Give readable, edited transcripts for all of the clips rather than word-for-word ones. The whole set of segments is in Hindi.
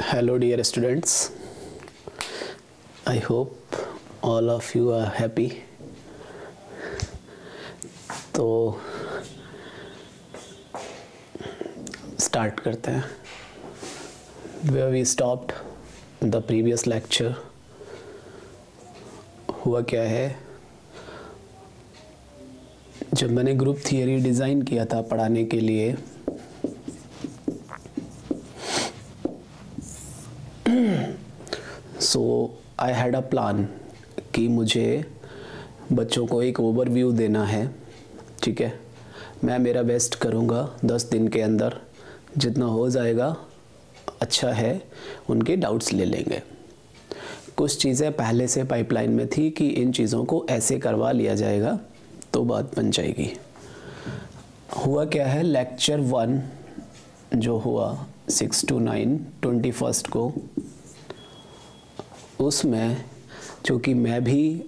Hello dear students, I hope all of you are happy. तो स्टार्ट करते हैं where we stopped the previous lecture. हुआ क्या है, जब मैंने ग्रुप थियरी डिज़ाइन किया था पढ़ाने के लिए, सो आई हैड अ प्लान कि मुझे बच्चों को एक ओवरव्यू देना है। ठीक है, मैं मेरा बेस्ट करूँगा 10 दिन के अंदर, जितना हो जाएगा अच्छा है, उनके डाउट्स ले लेंगे। कुछ चीज़ें पहले से पाइपलाइन में थी कि इन चीज़ों को ऐसे करवा लिया जाएगा तो बात बन जाएगी। हुआ क्या है, लेक्चर 1 जो हुआ 6 to 9 21 को, उसमें चूँकि मैं भी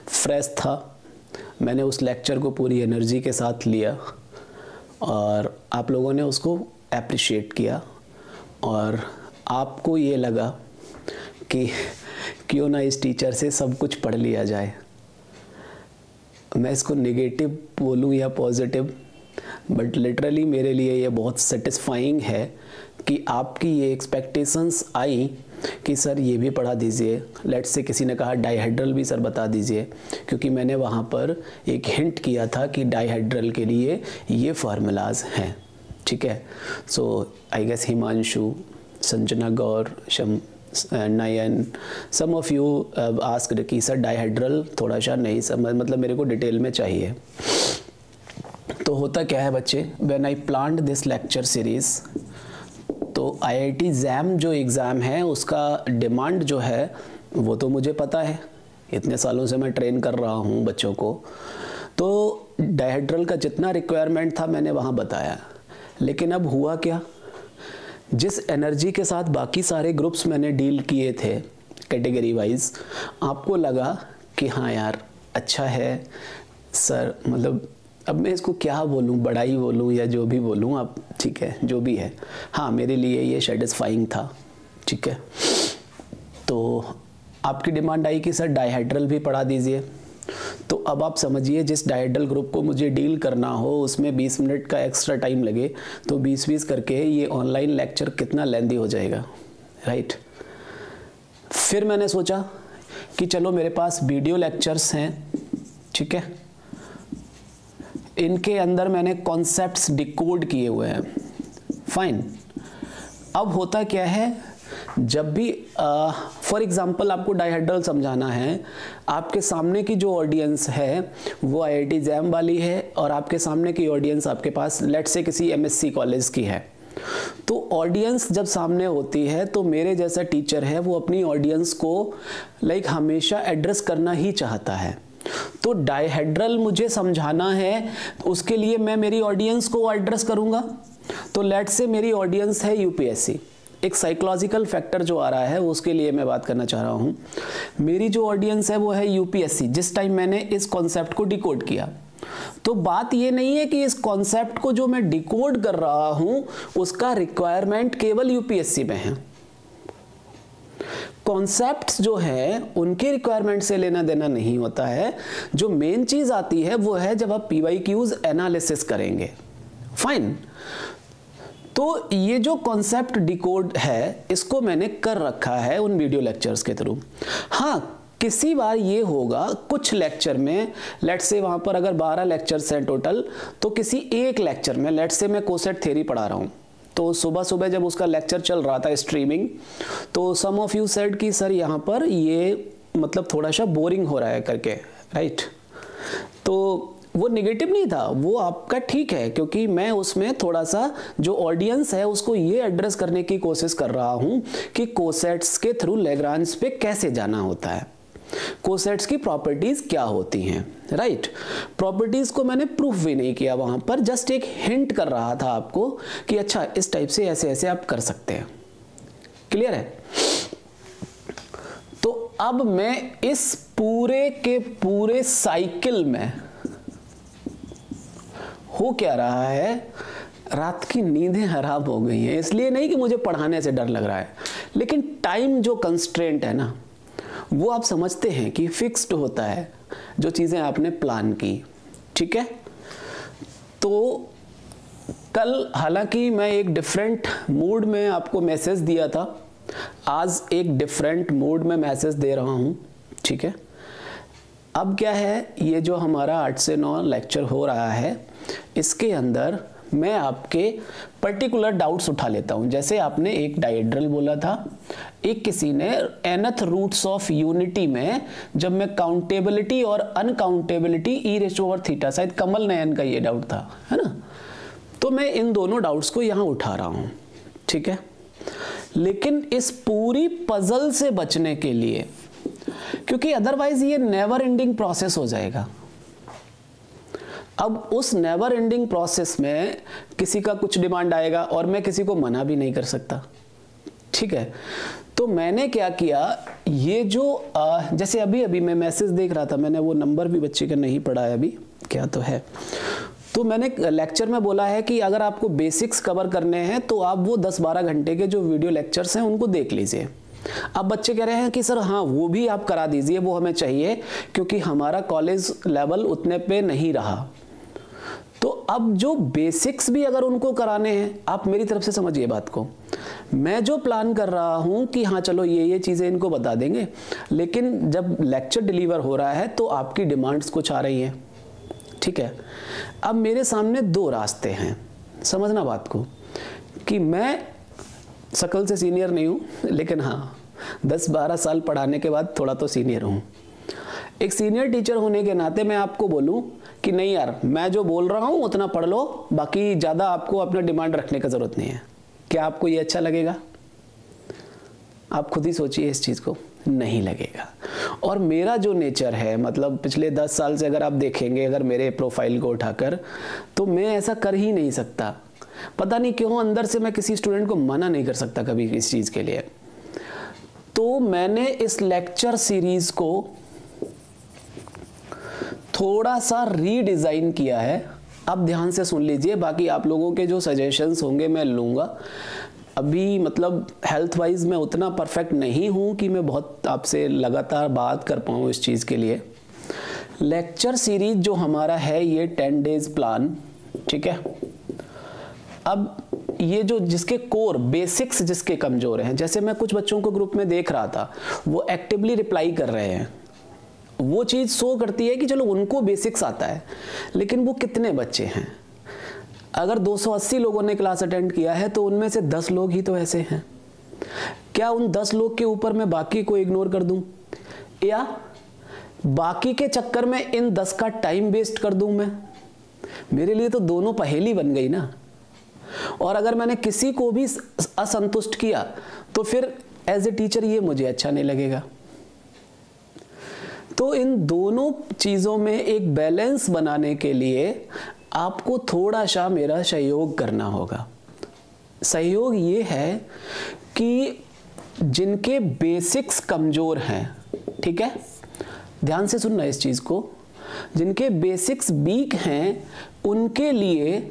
फ्रेश था, मैंने उस लेक्चर को पूरी एनर्जी के साथ लिया और आप लोगों ने उसको एप्रिशिएट किया और आपको ये लगा कि क्यों ना इस टीचर से सब कुछ पढ़ लिया जाए। मैं इसको नेगेटिव बोलूँ या पॉजिटिव, बट लिटरली मेरे लिए ये बहुत सेटिस्फाइंग है कि आपकी ये एक्सपेक्टेशंस आई कि सर ये भी पढ़ा दीजिए। लेट्स से किसी ने कहा डाइहेड्रल भी सर बता दीजिए, क्योंकि मैंने वहाँ पर एक हिंट किया था कि डाइहेड्रल के लिए ये फार्मूलाज हैं। ठीक है, so I guess Himanshu, Sanjana Gaur, Nayan, some of you asked कि सर डाइहेड्रल थोड़ा सा नहीं समझ, मतलब मेरे को डिटेल में चाहिए। तो होता क्या है बच्चे, when I planned this lecture series, तो आईआईटी जैम जो एग्ज़ाम है उसका डिमांड जो है वो तो मुझे पता है, इतने सालों से मैं ट्रेन कर रहा हूँ बच्चों को। तो डाइहेड्रल का जितना रिक्वायरमेंट था मैंने वहाँ बताया, लेकिन अब हुआ क्या, जिस एनर्जी के साथ बाकी सारे ग्रुप्स मैंने डील किए थे कैटेगरी वाइज, आपको लगा कि हाँ यार अच्छा है सर, मतलब अब मैं इसको क्या बोलूँ, बड़ाई बोलूँ या जो भी बोलूँ आप, ठीक है जो भी है, हाँ मेरे लिए ये सेटिस्फाइंग था। ठीक है, तो आपकी डिमांड आई कि सर डाइहेड्रल भी पढ़ा दीजिए। तो अब आप समझिए, जिस डाइहेड्रल ग्रुप को मुझे डील करना हो उसमें 20 मिनट का एक्स्ट्रा टाइम लगे, तो 20-20 करके ये ऑनलाइन लेक्चर कितना लेंदी हो जाएगा, राइट। फिर मैंने सोचा कि चलो मेरे पास वीडियो लेक्चर्स हैं, ठीक है, इनके अंदर मैंने कॉन्सेप्ट्स डिकोड किए हुए हैं, फाइन। अब होता क्या है, जब भी फॉर एग्जांपल आपको डाइहेड्रल समझाना है, आपके सामने की जो ऑडियंस है वो आईआईटी जैम वाली है और आपके सामने की ऑडियंस आपके पास लेट्स से किसी एमएससी कॉलेज की है। तो ऑडियंस जब सामने होती है तो मेरे जैसा टीचर है वो अपनी ऑडियंस को हमेशा एड्रेस करना ही चाहता है। तो डाइहेड्रल मुझे समझाना है, उसके लिए मैं मेरी ऑडियंस को एड्रेस करूंगा। तो लेट्स से मेरी ऑडियंस है यूपीएससी, एक साइकोलॉजिकल फैक्टर जो आ रहा है उसके लिए मैं बात करना चाह रहा हूं। मेरी जो ऑडियंस है वो है यूपीएससी, जिस टाइम मैंने इस कॉन्सेप्ट को डिकोड किया। तो बात ये नहीं है कि इस कॉन्सेप्ट को जो मैं डिकोड कर रहा हूं उसका रिक्वायरमेंट केवल यूपीएससी में है। कॉन्सेप्ट्स जो है उनके रिक्वायरमेंट से लेना देना नहीं होता है। जो मेन चीज आती है वो है जब आप पीवाईक्यूज एनालिसिस करेंगे, फाइन। तो ये जो कॉन्सेप्ट डिकोड है इसको मैंने कर रखा है उन वीडियो लेक्चर्स के थ्रू। हाँ, किसी बार ये होगा कुछ लेक्चर में, लेट्स से वहां पर अगर 12 लेक्चर्स हैं टोटल, तो किसी एक लेक्चर में लेट्स से मैं कोसेट थ्योरी पढ़ा रहा हूं, तो सुबह सुबह जब उसका लेक्चर चल रहा था स्ट्रीमिंग, तो सम ऑफ यू सेड कि सर यहाँ पर ये मतलब थोड़ा सा बोरिंग हो रहा है करके, राइट। तो वो नेगेटिव नहीं था, वो आपका ठीक है, क्योंकि मैं उसमें थोड़ा सा जो ऑडियंस है उसको ये एड्रेस करने की कोशिश कर रहा हूं कि कोसेट्स के थ्रू लैग्रांज पे कैसे जाना होता है, कोसेट्स की प्रॉपर्टीज क्या होती हैं, राइट। प्रॉपर्टीज को मैंने प्रूफ भी नहीं किया वहां पर, जस्ट एक हिंट कर रहा था आपको कि अच्छा इस टाइप से ऐसे ऐसे आप कर सकते हैं। क्लियर है। तो अब मैं इस पूरे के पूरे साइकिल में हो क्या रहा है रात की नींदें हराम हो गई हैं, इसलिए नहीं कि मुझे पढ़ाने से डर लग रहा है, लेकिन टाइम जो कंस्ट्रेंट है ना, वो आप समझते हैं कि फिक्स्ड होता है जो चीज़ें आपने प्लान की, ठीक है। तो कल हालांकि मैं एक डिफरेंट मूड में आपको मैसेज दिया था, आज एक डिफरेंट मूड में मैसेज दे रहा हूँ, ठीक है। अब क्या है, ये जो हमारा 8 से 9 लेक्चर हो रहा है, इसके अंदर मैं आपके पर्टिकुलर डाउट्स उठा लेता हूं। जैसे आपने एक डायहेड्रल बोला था, एक किसी ने nth रूट्स ऑफ यूनिटी में जब मैं काउंटेबिलिटी और अनकाउंटेबिलिटी e⁻θ, शायद कमल नयन का ये डाउट था, है ना। तो मैं इन दोनों डाउट्स को यहां उठा रहा हूं, ठीक है। लेकिन इस पूरी पजल से बचने के लिए, क्योंकि अदरवाइज ये नेवर एंडिंग प्रोसेस हो जाएगा। अब उस नेवर एंडिंग प्रोसेस में किसी का कुछ डिमांड आएगा और मैं किसी को मना भी नहीं कर सकता, ठीक है। तो मैंने क्या किया, ये जो जैसे अभी मैं मैसेज देख रहा था, मैंने वो नंबर भी बच्चे का नहीं पढ़ा है अभी, क्या तो है। तो मैंने लेक्चर में बोला है कि अगर आपको बेसिक्स कवर करने हैं तो आप वो 10-12 घंटे के जो वीडियो लेक्चर्स हैं उनको देख लीजिए। अब बच्चे कह रहे हैं कि सर हाँ वो भी आप करा दीजिए, वो हमें चाहिए, क्योंकि हमारा कॉलेज लेवल उतने पे नहीं रहा। तो अब जो बेसिक्स भी अगर उनको कराने हैं, आप मेरी तरफ से समझिए बात को, मैं जो प्लान कर रहा हूं कि हाँ चलो ये चीजें इनको बता देंगे, लेकिन जब लेक्चर डिलीवर हो रहा है तो आपकी डिमांड्स कुछ आ रही हैं, ठीक है। अब मेरे सामने 2 रास्ते हैं, समझना बात को, कि मैं शकल से सीनियर नहीं हूं, लेकिन हाँ 10-12 साल पढ़ाने के बाद थोड़ा तो सीनियर हूं। एक सीनियर टीचर होने के नाते मैं आपको बोलूं कि नहीं यार, मैं जो बोल रहा हूं उतना पढ़ लो, बाकी ज़्यादा आपको अपना डिमांड रखने का ज़रूरत नहीं है। क्या आपको ये अच्छा लगेगा? आप खुद ही सोचिए इस चीज़ को, नहीं लगेगा। और मेरा जो नेचर है, मतलब पिछले 10 साल से अगर आप देखेंगे, अगर मेरे प्रोफाइल को उठाकर, तो मैं ऐसा कर ही नहीं सकता। पता नहीं क्यों अंदर से मैं किसी स्टूडेंट को मना नहीं कर सकता कभी इस चीज़ के लिए। तो मैंने इस लेक्चर सीरीज़ को थोड़ा सा रीडिज़ाइन किया है। अब ध्यान से सुन लीजिए, बाकी आप लोगों के जो सजेशंस होंगे मैं लूँगा। अभी मतलब हेल्थ वाइज मैं उतना परफेक्ट नहीं हूँ कि मैं बहुत आपसे लगातार बात कर पाऊँ इस चीज़ के लिए। लेक्चर सीरीज जो हमारा है ये 10 डेज प्लान, ठीक है। अब ये जो जिसके कोर बेसिक्स जिसके कमज़ोर हैं, जैसे मैं कुछ बच्चों को ग्रुप में देख रहा था, वो एक्टिवली रिप्लाई कर रहे हैं, वो चीज़ शो करती है कि चलो उनको बेसिक्स आता है, लेकिन वो कितने बच्चे हैं? अगर 280 लोगों ने क्लास अटेंड किया है तो उनमें से 10 लोग ही तो ऐसे हैं। क्या उन 10 लोग के ऊपर मैं बाकी को इग्नोर कर दूं, या बाकी के चक्कर में इन 10 का टाइम वेस्ट कर दूं मैं? मेरे लिए तो दोनों पहेली बन गई ना। और अगर मैंने किसी को भी असंतुष्ट किया तो फिर एज ए टीचर ये मुझे अच्छा नहीं लगेगा। तो इन दोनों चीज़ों में एक बैलेंस बनाने के लिए आपको थोड़ा सा मेरा सहयोग करना होगा। सहयोग ये है कि जिनके बेसिक्स कमज़ोर हैं, ठीक है, ध्यान से सुनना इस चीज़ को, जिनके बेसिक्स वीक हैं उनके लिए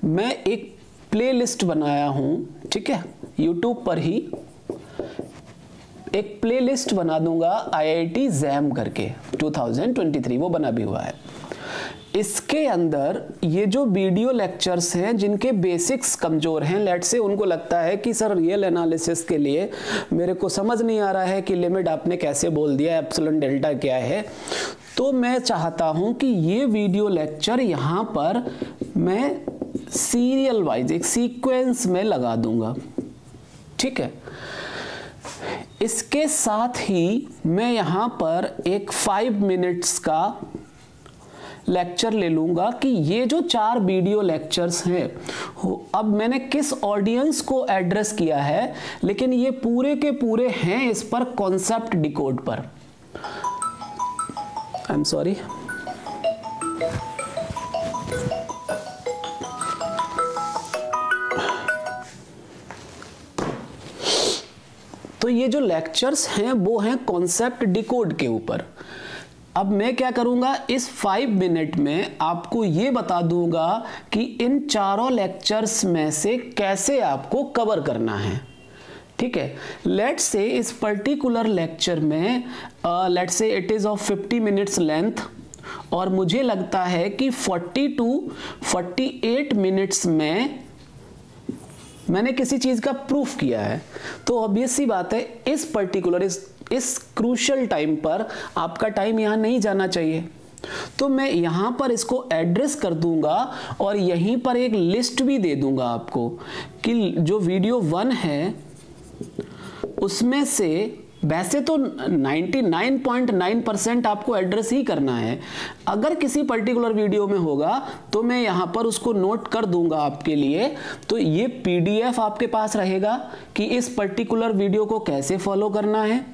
मैं एक प्लेलिस्ट बनाया हूँ, ठीक है। यूट्यूब पर ही एक प्लेलिस्ट बना दूंगा IIT JAM करके 2023, वो बना भी हुआ है। इसके अंदर ये जो वीडियो लेक्चर्स हैं जिनके बेसिक्स कमज़ोर हैं, लेट से उनको लगता है कि सर रियल एनालिसिस के लिए मेरे को समझ नहीं आ रहा है कि लिमिट आपने कैसे बोल दिया, एप्सिलॉन डेल्टा क्या है, तो मैं चाहता हूं कि ये वीडियो लेक्चर यहाँ पर मैं सीरियल वाइज एक सीक्वेंस में लगा दूंगा, ठीक है। इसके साथ ही मैं यहाँ पर एक 5 मिनट्स का लेक्चर ले लूंगा कि ये जो 4 वीडियो लेक्चर्स हैं, अब मैंने किस ऑडियंस को एड्रेस किया है, लेकिन ये पूरे के पूरे हैं इस पर कॉन्सेप्ट डिकोड पर। आई एम सॉरी, तो ये जो लेक्चर्स हैं वो हैं कॉन्सेप्ट डिकोड के ऊपर। अब मैं क्या करूंगा, इस 5 मिनट में आपको ये बता दूंगा कि इन चारों लेक्चर्स में से कैसे आपको कवर करना है। ठीक है, लेट्स से इस पर्टिकुलर लेक्चर में let's say it is of 50 minutes length और मुझे लगता है कि 40 to 48 मिनट्स में मैंने किसी चीज का प्रूफ किया है, तो ऑब्वियस सी बात है इस पर्टिकुलर इस क्रूशियल टाइम पर आपका टाइम यहां नहीं जाना चाहिए। तो मैं यहां पर इसको एड्रेस कर दूंगा और यहीं पर एक लिस्ट भी दे दूंगा आपको कि जो वीडियो 1 है उसमें से वैसे तो 99.9% आपको एड्रेस ही करना है। अगर किसी पर्टिकुलर वीडियो में होगा तो मैं यहां पर उसको नोट कर दूंगा आपके लिए, तो ये पीडीएफ आपके पास रहेगा कि इस पर्टिकुलर वीडियो को कैसे फॉलो करना है।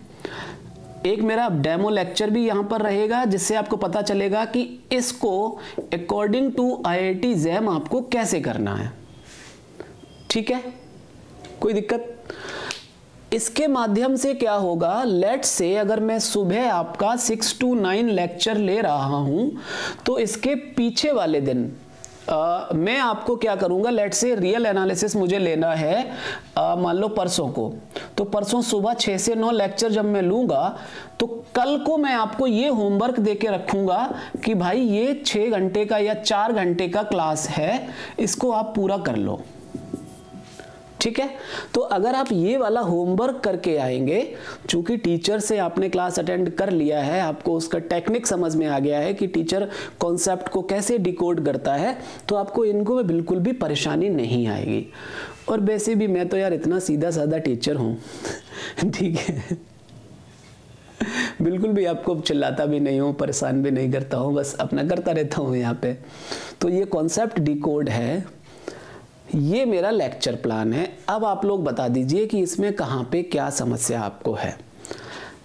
एक मेरा डेमो लेक्चर भी यहां पर रहेगा जिससे आपको पता चलेगा कि इसको अकॉर्डिंग टू IIT JAM आपको कैसे करना है। ठीक है, कोई दिक्कत? इसके माध्यम से क्या होगा, लेट्स से अगर मैं सुबह आपका 6 to 9 लेक्चर ले रहा हूं तो इसके पीछे वाले दिन मैं आपको क्या करूंगा, लेट्स से रियल एनालिसिस मुझे लेना है मान लो परसों को, तो परसों सुबह 6 से 9 लेक्चर जब मैं लूंगा तो कल को मैं आपको ये होमवर्क देके रखूंगा कि भाई ये 6 घंटे का या 4 घंटे का क्लास है, इसको आप पूरा कर लो। ठीक है, तो अगर आप ये वाला होमवर्क करके आएंगे, चूंकि टीचर से आपने क्लास अटेंड कर लिया है, आपको उसका टेक्निक समझ में आ गया है कि टीचर कॉन्सेप्ट को कैसे डिकोड करता है, तो आपको इनको में बिल्कुल भी परेशानी नहीं आएगी। और वैसे भी मैं तो यार इतना सीधा साधा टीचर हूं ठीक है, बिल्कुल भी आपको चिल्लाता भी नहीं हूं, परेशान भी नहीं करता हूं, बस अपना करता रहता हूं यहाँ पे। तो ये कॉन्सेप्ट डिकोड है, ये मेरा लेक्चर प्लान है। अब आप लोग बता दीजिए कि इसमें कहाँ पे क्या समस्या आपको है।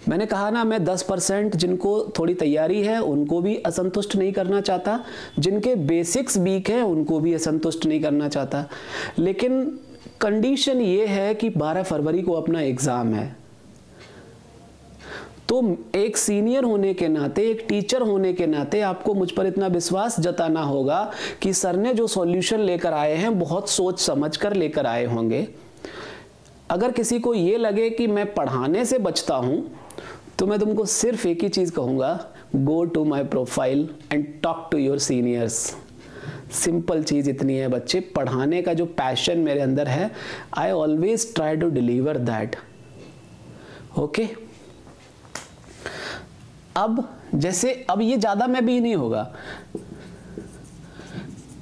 मैंने कहा ना, मैं 10% जिनको थोड़ी तैयारी है उनको भी असंतुष्ट नहीं करना चाहता, जिनके बेसिक्स वीक है उनको भी असंतुष्ट नहीं करना चाहता, लेकिन कंडीशन ये है कि 12 फरवरी को अपना एग्जाम है। तो एक सीनियर होने के नाते, एक टीचर होने के नाते आपको मुझ पर इतना विश्वास जताना होगा कि सर ने जो सॉल्यूशन लेकर आए हैं बहुत सोच समझ कर लेकर आए होंगे। अगर किसी को ये लगे कि मैं पढ़ाने से बचता हूं तो मैं तुमको सिर्फ एक ही चीज कहूंगा, go to my profile and talk to your seniors. Simple चीज इतनी है बच्चे, पढ़ाने का जो पैशन मेरे अंदर है, I always try to deliver that. Okay, अब जैसे अब ये ज्यादा में भी नहीं होगा,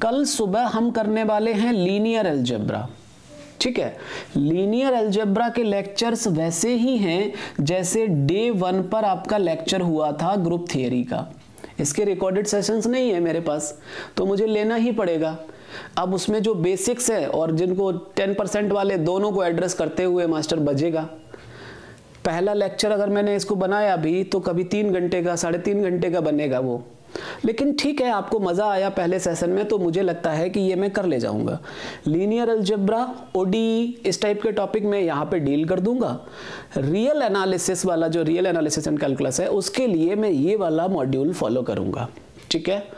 कल सुबह हम करने वाले हैं लीनियर अलजेब्रा। ठीक है, लीनियर अलजेब्रा के लेक्चर्स वैसे ही हैं जैसे डे 1 पर आपका लेक्चर हुआ था ग्रुप थियरी का। इसके रिकॉर्डेड सेशंस नहीं है मेरे पास, तो मुझे लेना ही पड़ेगा। अब उसमें जो बेसिक्स है और जिनको 10% वाले, दोनों को एड्रेस करते हुए मास्टर बजेगा। पहला लेक्चर अगर मैंने इसको बनाया भी तो कभी 3 घंटे का, 3.5 घंटे का बनेगा वो, लेकिन ठीक है, आपको मजा आया पहले सेशन में तो मुझे लगता है कि ये मैं कर ले जाऊंगा। लीनियर अलजेब्रा, ओडी, इस टाइप के टॉपिक में यहाँ पे डील कर दूंगा। रियल एनालिसिस वाला, जो रियल एनालिसिस एंड कैलकुलस है, उसके लिए मैं ये वाला मॉड्यूल फॉलो करूंगा। ठीक है,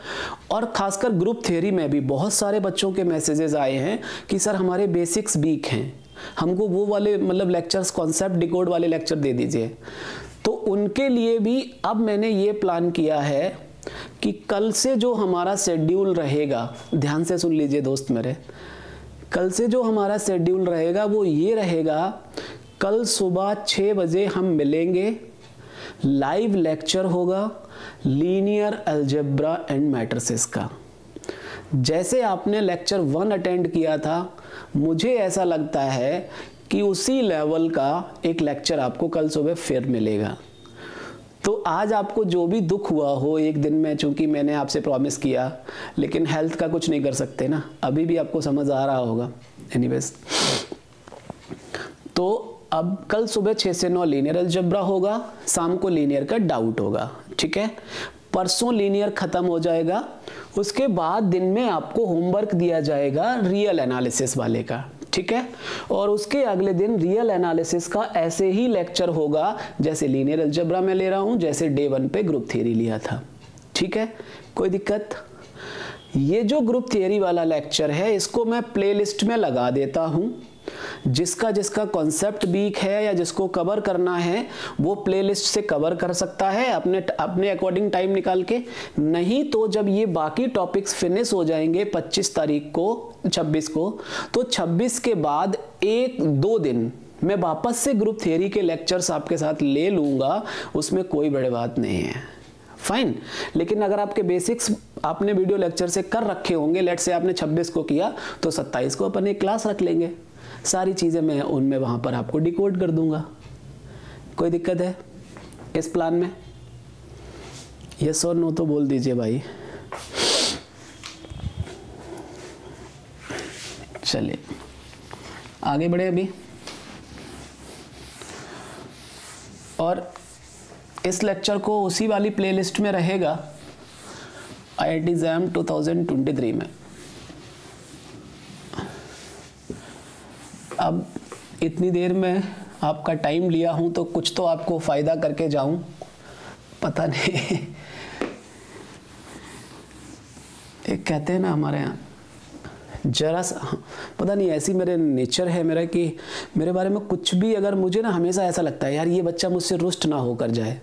और खासकर ग्रुप थ्योरी में भी बहुत सारे बच्चों के मैसेजेस आए हैं कि सर हमारे बेसिक्स वीक हैं, हमको वो वाले मतलब लेक्चर्स, कॉन्सेप्ट डिकोड वाले लेक्चर दे दीजिए। तो उनके लिए भी अब मैंने ये प्लान किया है कि कल से जो हमारा शेड्यूल रहेगा, ध्यान से सुन लीजिए दोस्त मेरे, कल से जो हमारा शेड्यूल रहेगा वो ये रहेगा, कल सुबह 6 बजे हम मिलेंगे, लाइव लेक्चर होगा लीनियर अलजेब्रा एंड मैट्रिसेस का। जैसे आपने लेक्चर 1 अटेंड किया था, मुझे ऐसा लगता है कि उसी लेवल का एक लेक्चर आपको कल सुबह फिर मिलेगा। तो आज आपको जो भी दुख हुआ हो एक दिन में, चूंकि मैंने आपसे प्रॉमिस किया, लेकिन हेल्थ का कुछ नहीं कर सकते ना, अभी भी आपको समझ आ रहा होगा। एनीवेज, तो अब कल सुबह 6 से 9 लीनियर अलजेब्रा होगा, शाम को लीनियर का डाउट होगा। ठीक है, परसों लीनियर खत्म हो जाएगा, उसके बाद दिन में आपको होमवर्क दिया जाएगा रियल एनालिसिस वाले का। ठीक है। और उसके अगले दिन रियल एनालिसिस का ऐसे ही लेक्चर होगा जैसे लीनियर अलजेब्रा में ले रहा हूं, जैसे डे 1 पे ग्रुप थ्योरी लिया था, ठीक है। कोई दिक्कत? ये जो ग्रुप थियरी वाला लेक्चर है इसको मैं प्लेलिस्ट में लगा देता हूं। जिसका जिसका कॉन्सेप्ट वीक है या जिसको कवर करना है वो प्लेलिस्ट से कवर कर सकता है अपने अकॉर्डिंग टाइम निकाल के। नहीं तो जब ये बाकी टॉपिक्स फिनिश हो जाएंगे 25 तारीख को 26 को, तो 26 के बाद 1-2 दिन मैं वापस से ग्रुप थियरी के लेक्चर्स आपके साथ ले लूंगा, उसमें कोई बड़ी बात नहीं है, फाइन। लेकिन अगर आपके बेसिक्स आपने वीडियो लेक्चर से कर रखे होंगे, लेट से आपने 26 को किया तो 27 को अपन एक क्लास रख लेंगे, सारी चीज़ें मैं उनमें वहाँ पर आपको डिकोड कर दूंगा। कोई दिक्कत है इस प्लान में? यस और नो तो बोल दीजिए भाई। चलिए आगे बढ़े अभी। और इस लेक्चर को उसी वाली प्लेलिस्ट में रहेगा IIT एग्जाम 2023 में। अब इतनी देर में आपका टाइम लिया हूं तो कुछ तो आपको फायदा करके जाऊं, पता नहीं। एक कहते हैं ना हमारे यहाँ, जरा सा पता नहीं ऐसी मेरे नेचर है मेरा कि मेरे बारे में कुछ भी अगर मुझे ना हमेशा ऐसा लगता है यार ये बच्चा मुझसे रुष्ट ना होकर जाए,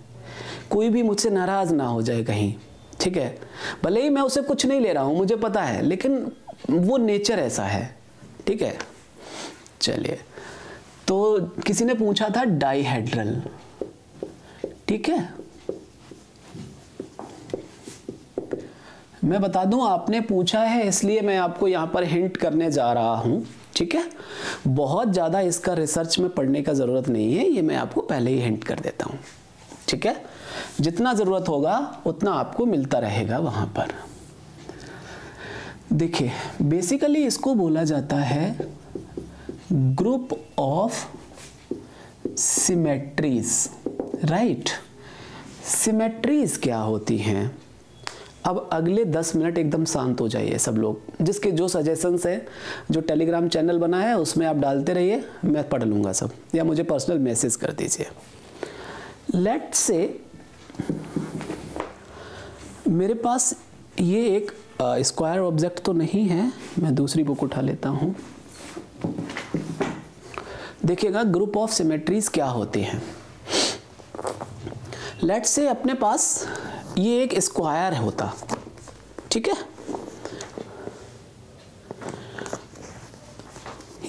कोई भी मुझसे नाराज ना हो जाए कहीं, ठीक है। भले ही मैं उसे कुछ नहीं ले रहा हूं मुझे पता है, लेकिन वो नेचर ऐसा है, ठीक है। चलिए, तो किसी ने पूछा था डाइहेड्रल, ठीक है। मैं बता दूं आपने पूछा है इसलिए मैं आपको यहां पर हिंट करने जा रहा हूं, ठीक है। बहुत ज्यादा इसका रिसर्च में पढ़ने का जरूरत नहीं है, ये मैं आपको पहले ही हिंट कर देता हूं, ठीक है। जितना जरूरत होगा उतना आपको मिलता रहेगा वहां पर। देखिए बेसिकली इसको बोला जाता है group of symmetries, right. Symmetries क्या होती हैं? अब अगले 10 मिनट एकदम शांत हो जाइए सब लोग, जिसके जो सजेशंस है, जो टेलीग्राम चैनल बना है उसमें आप डालते रहिए, मैं पढ़ लूँगा सब, या मुझे पर्सनल मैसेज कर दीजिए। लेट्स से मेरे पास ये एक स्क्वायर ऑब्जेक्ट तो नहीं है, मैं दूसरी बुक उठा लेता हूँ। देखिएगा ग्रुप ऑफ सिमेट्रीज क्या होती हैं। लेट्स से अपने पास ये एक स्क्वायर होता, ठीक है।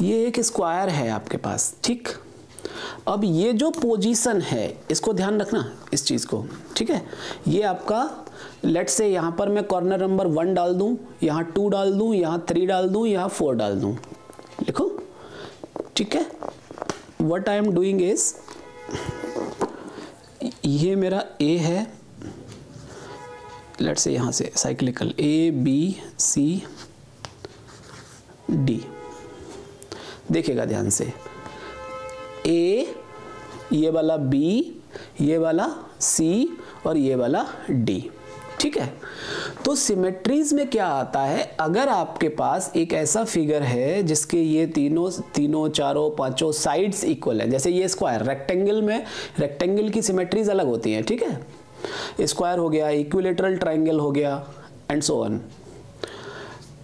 ये एक स्क्वायर है आपके पास, ठीक। अब ये जो पोजीशन है इसको ध्यान रखना इस चीज को, ठीक है। ये आपका लेट्स से यहां पर मैं कॉर्नर नंबर 1 डाल दूं, यहां 2 डाल दूं, यहां 3 डाल दूं, यहां 4 डाल दूं, लिखो, ठीक है। What I am doing is, ये मेरा ए है, लेट्स से यहां से साइक्लिकल ABCD। देखिएगा ध्यान से, A, ये वाला B, ये वाला C और ये वाला D, ठीक है। तो सिमेट्रीज में क्या आता है, अगर आपके पास एक ऐसा फिगर है जिसके ये तीनों चारों पांचों साइड्स इक्वल है, जैसे ये स्क्वायर, रेक्टेंगल में रेक्टेंगल की सिमेट्रीज अलग होती हैं, ठीक है। स्क्वायर हो गया, इक्विलेटरल ट्रायंगल हो गया, एंड सो ऑन।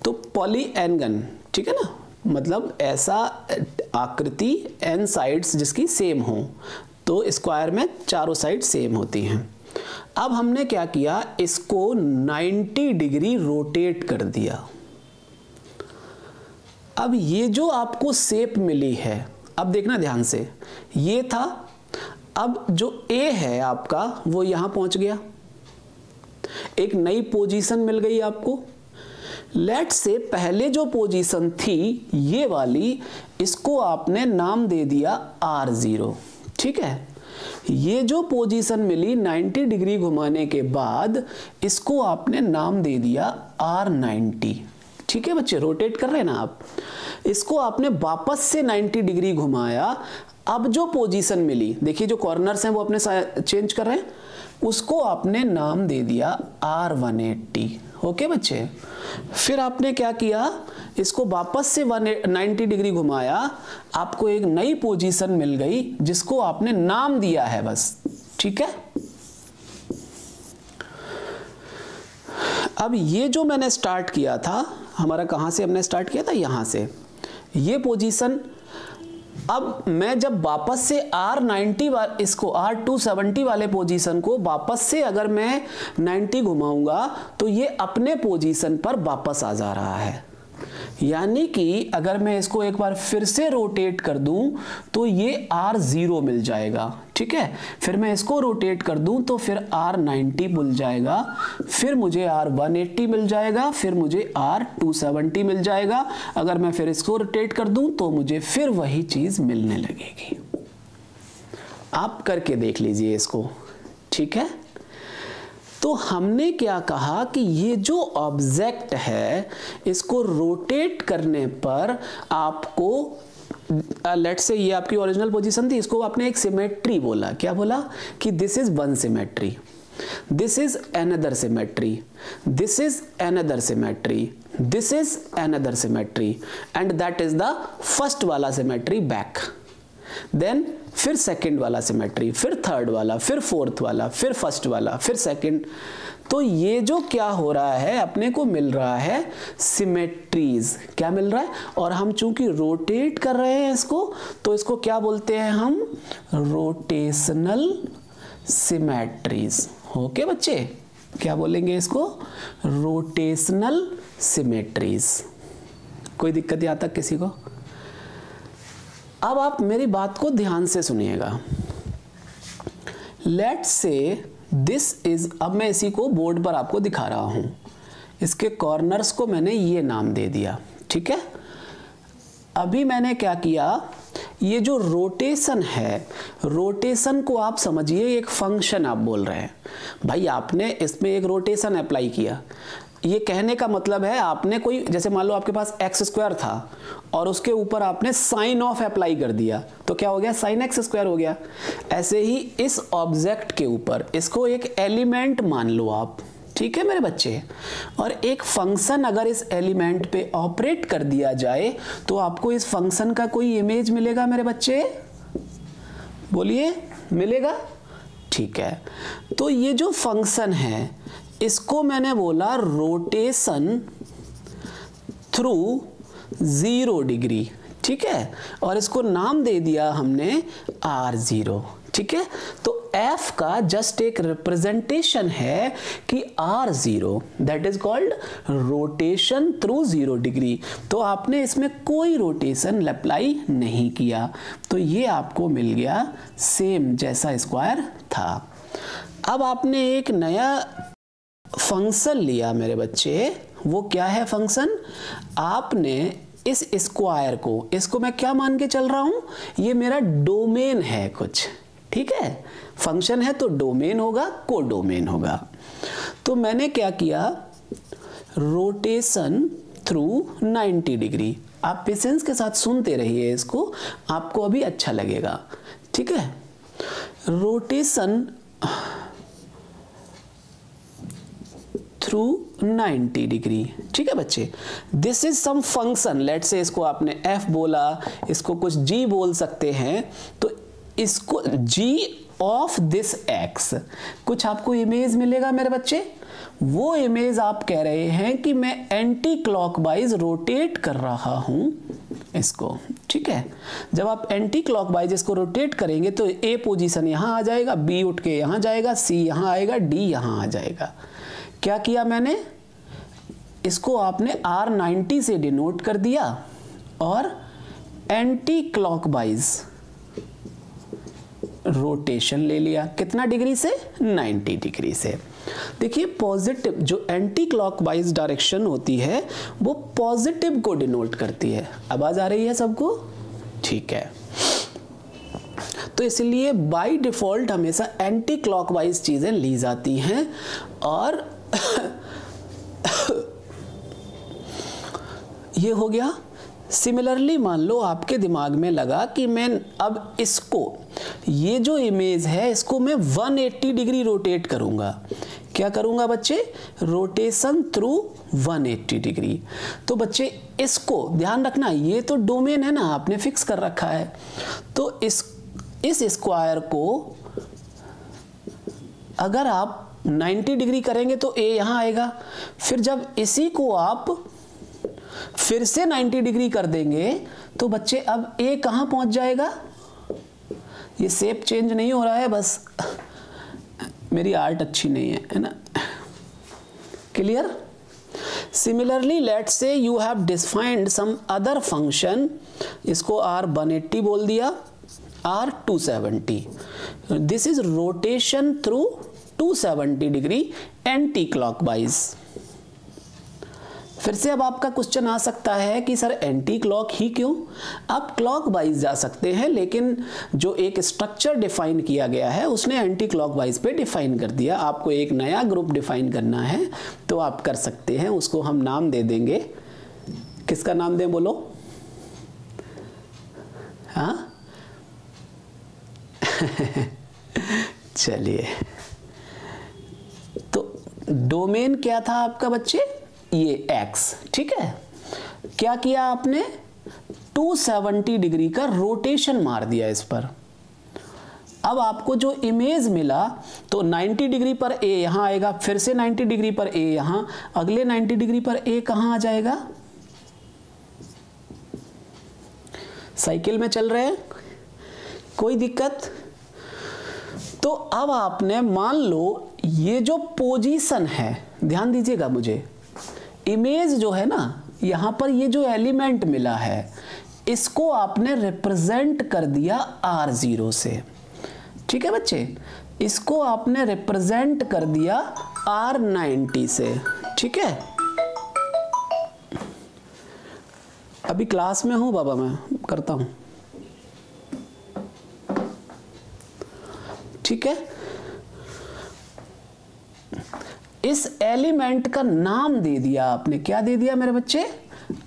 तो पॉलीएनगन, ठीक है ना, मतलब ऐसा आकृति n साइड्स जिसकी सेम हो, तो स्क्वायर में चारों साइड सेम होती हैं। अब हमने क्या किया, इसको 90 डिग्री रोटेट कर दिया। अब ये जो आपको शेप मिली है, अब देखना ध्यान से, ये था, अब जो A है आपका वो यहां पहुंच गया, एक नई पोजीशन मिल गई आपको। लेट से पहले जो पोजीशन थी ये वाली, इसको आपने नाम दे दिया R0, ठीक है। ये जो पोजीशन मिली 90 डिग्री घुमाने के बाद, इसको आपने नाम दे दिया R90, ठीक है बच्चे, रोटेट कर रहे हैं ना आप। इसको आपने वापस से 90 डिग्री घुमाया, अब जो पोजीशन मिली, देखिए जो कॉर्नर्स हैं वो अपने चेंज कर रहे हैं, उसको आपने नाम दे दिया R180, ओके बच्चे, फिर आपने क्या किया, इसको वापस से 190 डिग्री घुमाया, आपको एक नई पोजीशन मिल गई जिसको आपने नाम दिया है बस, ठीक है। अब ये जो मैंने स्टार्ट किया था, हमारा कहाँ से हमने स्टार्ट किया था, यहाँ से, ये पोजीशन, अब मैं जब वापस से R90 इसको R270 वाले पोजीशन को वापस से अगर मैं 90 घुमाऊंगा तो ये अपने पोजीशन पर वापस आ जा रहा है। यानी कि अगर मैं इसको एक बार फिर से रोटेट कर दूं तो ये R0 मिल जाएगा, ठीक है। फिर मैं इसको रोटेट कर दूं तो फिर R90 मिल जाएगा, फिर मुझे R180 मिल जाएगा, फिर मुझे R270 मिल जाएगा। अगर मैं फिर इसको रोटेट कर दूं तो मुझे फिर वही चीज मिलने लगेगी। आप करके देख लीजिए इसको, ठीक है। तो हमने क्या कहा कि ये जो ऑब्जेक्ट है इसको रोटेट करने पर आपको, लेट्स से ये आपकी ओरिजिनल पोजीशन थी, इसको आपने एक सिमेट्री बोला। क्या बोला कि this is one symmetry, this is another symmetry, this is another symmetry, this is another symmetry, and that is the first वाला सिमेट्री बैक। देन फिर सेकंड वाला सिमेट्री, फिर थर्ड वाला, फिर फोर्थ वाला, फिर फर्स्ट वाला, फिर सेकंड। तो ये जो क्या हो रहा है, अपने को मिल रहा है सिमेट्रीज। क्या मिल रहा है? और हम चूंकि रोटेट कर रहे हैं इसको, तो इसको क्या बोलते हैं हम? Rotational symmetries. ओके बच्चे, क्या बोलेंगे इसको? Rotational symmetries. कोई दिक्कत यहाँ तक किसी को? अब आप मेरी बात को ध्यान से सुनिएगा। लेट्स से दिस इज, अब मैं इसी को बोर्ड पर आपको दिखा रहा हूं, इसके कॉर्नर्स को मैंने ये नाम दे दिया, ठीक है। अभी मैंने क्या किया, ये जो रोटेशन है, रोटेशन को आप समझिए एक फंक्शन आप बोल रहे हैं। भाई आपने इसमें एक रोटेशन अप्लाई किया, ये कहने का मतलब है आपने कोई, जैसे मान लो आपके पास एक्स स्क्वायर था और उसके ऊपर आपने साइन ऑफ अप्लाई कर दिया, तो क्या हो गया? साइन एक्स स्क्वायर हो गया। ऐसे ही इस ऑब्जेक्ट के ऊपर इसको एक एलिमेंट मान लो आप, ठीक है मेरे बच्चे, और एक फंक्शन अगर इस एलिमेंट पे ऑपरेट कर दिया जाए तो आपको इस फंक्शन का कोई इमेज मिलेगा मेरे बच्चे? बोलिए, मिलेगा? ठीक है। तो ये जो फंक्शन है इसको मैंने बोला रोटेशन थ्रू 0 डिग्री, ठीक है, और इसको नाम दे दिया हमने R0, ठीक है। तो F का जस्ट एक रिप्रेजेंटेशन है कि R0, that is called rotation through 0 degree. तो आपने इसमें कोई रोटेशन अप्लाई नहीं किया, तो ये आपको मिल गया सेम जैसा स्क्वायर था। अब आपने एक नया फंक्शन लिया मेरे बच्चे, वो क्या है फंक्शन? आपने इस स्क्वायर को, इसको मैं क्या मान के चल रहा हूं? ये मेरा डोमेन है कुछ, ठीक है। फंक्शन है तो डोमेन होगा, कोडोमेन होगा। तो मैंने क्या किया, रोटेशन थ्रू 90 डिग्री। आप पेशेंस के साथ सुनते रहिए इसको, आपको अभी अच्छा लगेगा, ठीक है। रोटेशन थ्रू 90 डिग्री, ठीक है बच्चे। This is some function, let say इसको आपने f बोला, इसको कुछ g बोल सकते हैं, तो इसको g ऑफ दिस x, कुछ आपको इमेज मिलेगा मेरे बच्चे। वो इमेज आप कह रहे हैं कि मैं एंटी क्लॉकवाइज रोटेट कर रहा हूं इसको, ठीक है। जब आप एंटी क्लॉकवाइज इसको रोटेट करेंगे तो a पोजीशन यहां आ जाएगा, b उठ के यहां जाएगा, c यहां आएगा, d यहां आ जाएगा। क्या किया मैंने? इसको आपने R90 से डिनोट कर दिया और एंटी क्लॉकवाइज रोटेशन ले लिया। कितना डिग्री से? 90 डिग्री से। देखिए पॉजिटिव, जो एंटी क्लॉकवाइज डायरेक्शन होती है वो पॉजिटिव को डिनोट करती है। आवाज आ रही है सबको? ठीक है। तो इसलिए बाय डिफॉल्ट हमेशा एंटी क्लॉकवाइज चीजें ली जाती हैं। और ये हो गया। सिमिलरली मान लो आपके दिमाग में लगा कि मैं अब इसको, ये जो इमेज है इसको मैं 180 डिग्री रोटेट करूंगा। क्या करूंगा बच्चे, रोटेशन थ्रू 180 डिग्री। तो बच्चे इसको ध्यान रखना, ये तो डोमेन है ना, आपने फिक्स कर रखा है। तो इस स्क्वायर को अगर आप 90 डिग्री करेंगे तो ए यहां आएगा, फिर जब इसी को आप फिर से 90 डिग्री कर देंगे तो बच्चे अब ए कहां पहुंच जाएगा, ये शेप चेंज नहीं हो रहा है, बस मेरी आर्ट अच्छी नहीं है ना। Clear? Similarly let's say you have defined some other function, इसको R180 बोल दिया, R270, this is rotation through 270 degree anti clockwise. फिर से अब आपका क्वेश्चन आ सकता है कि सर एंटी क्लॉक ही क्यों? आप क्लॉकवाइज जा सकते हैं, लेकिन जो एक स्ट्रक्चर डिफाइन किया गया है उसने एंटी क्लॉकवाइज पे डिफाइन कर दिया। आपको एक नया ग्रुप डिफाइन करना है तो आप कर सकते हैं, उसको हम नाम दे देंगे। किसका नाम दें बोलो? हाँ चलिए, तो डोमेन क्या था आपका बच्चे, ये x, ठीक है। क्या किया आपने, 270 डिग्री का रोटेशन मार दिया इस पर। अब आपको जो इमेज मिला तो 90 डिग्री पर a यहां आएगा, फिर से 90 डिग्री पर a यहां, अगले 90 डिग्री पर a कहां आ जाएगा, साइकिल में चल रहे हैं, कोई दिक्कत? तो अब आपने मान लो ये जो पोजीशन है, ध्यान दीजिएगा मुझे, इमेज जो है ना, यहां पर ये जो एलिमेंट मिला है इसको आपने रिप्रेजेंट कर दिया R0 से, ठीक है बच्चे, इसको आपने रिप्रेजेंट कर दिया R90 से, ठीक है। अभी क्लास में हूं बाबा, मैं करता हूं, ठीक है। इस एलिमेंट का नाम दे दिया आपने, क्या दे दिया मेरे बच्चे,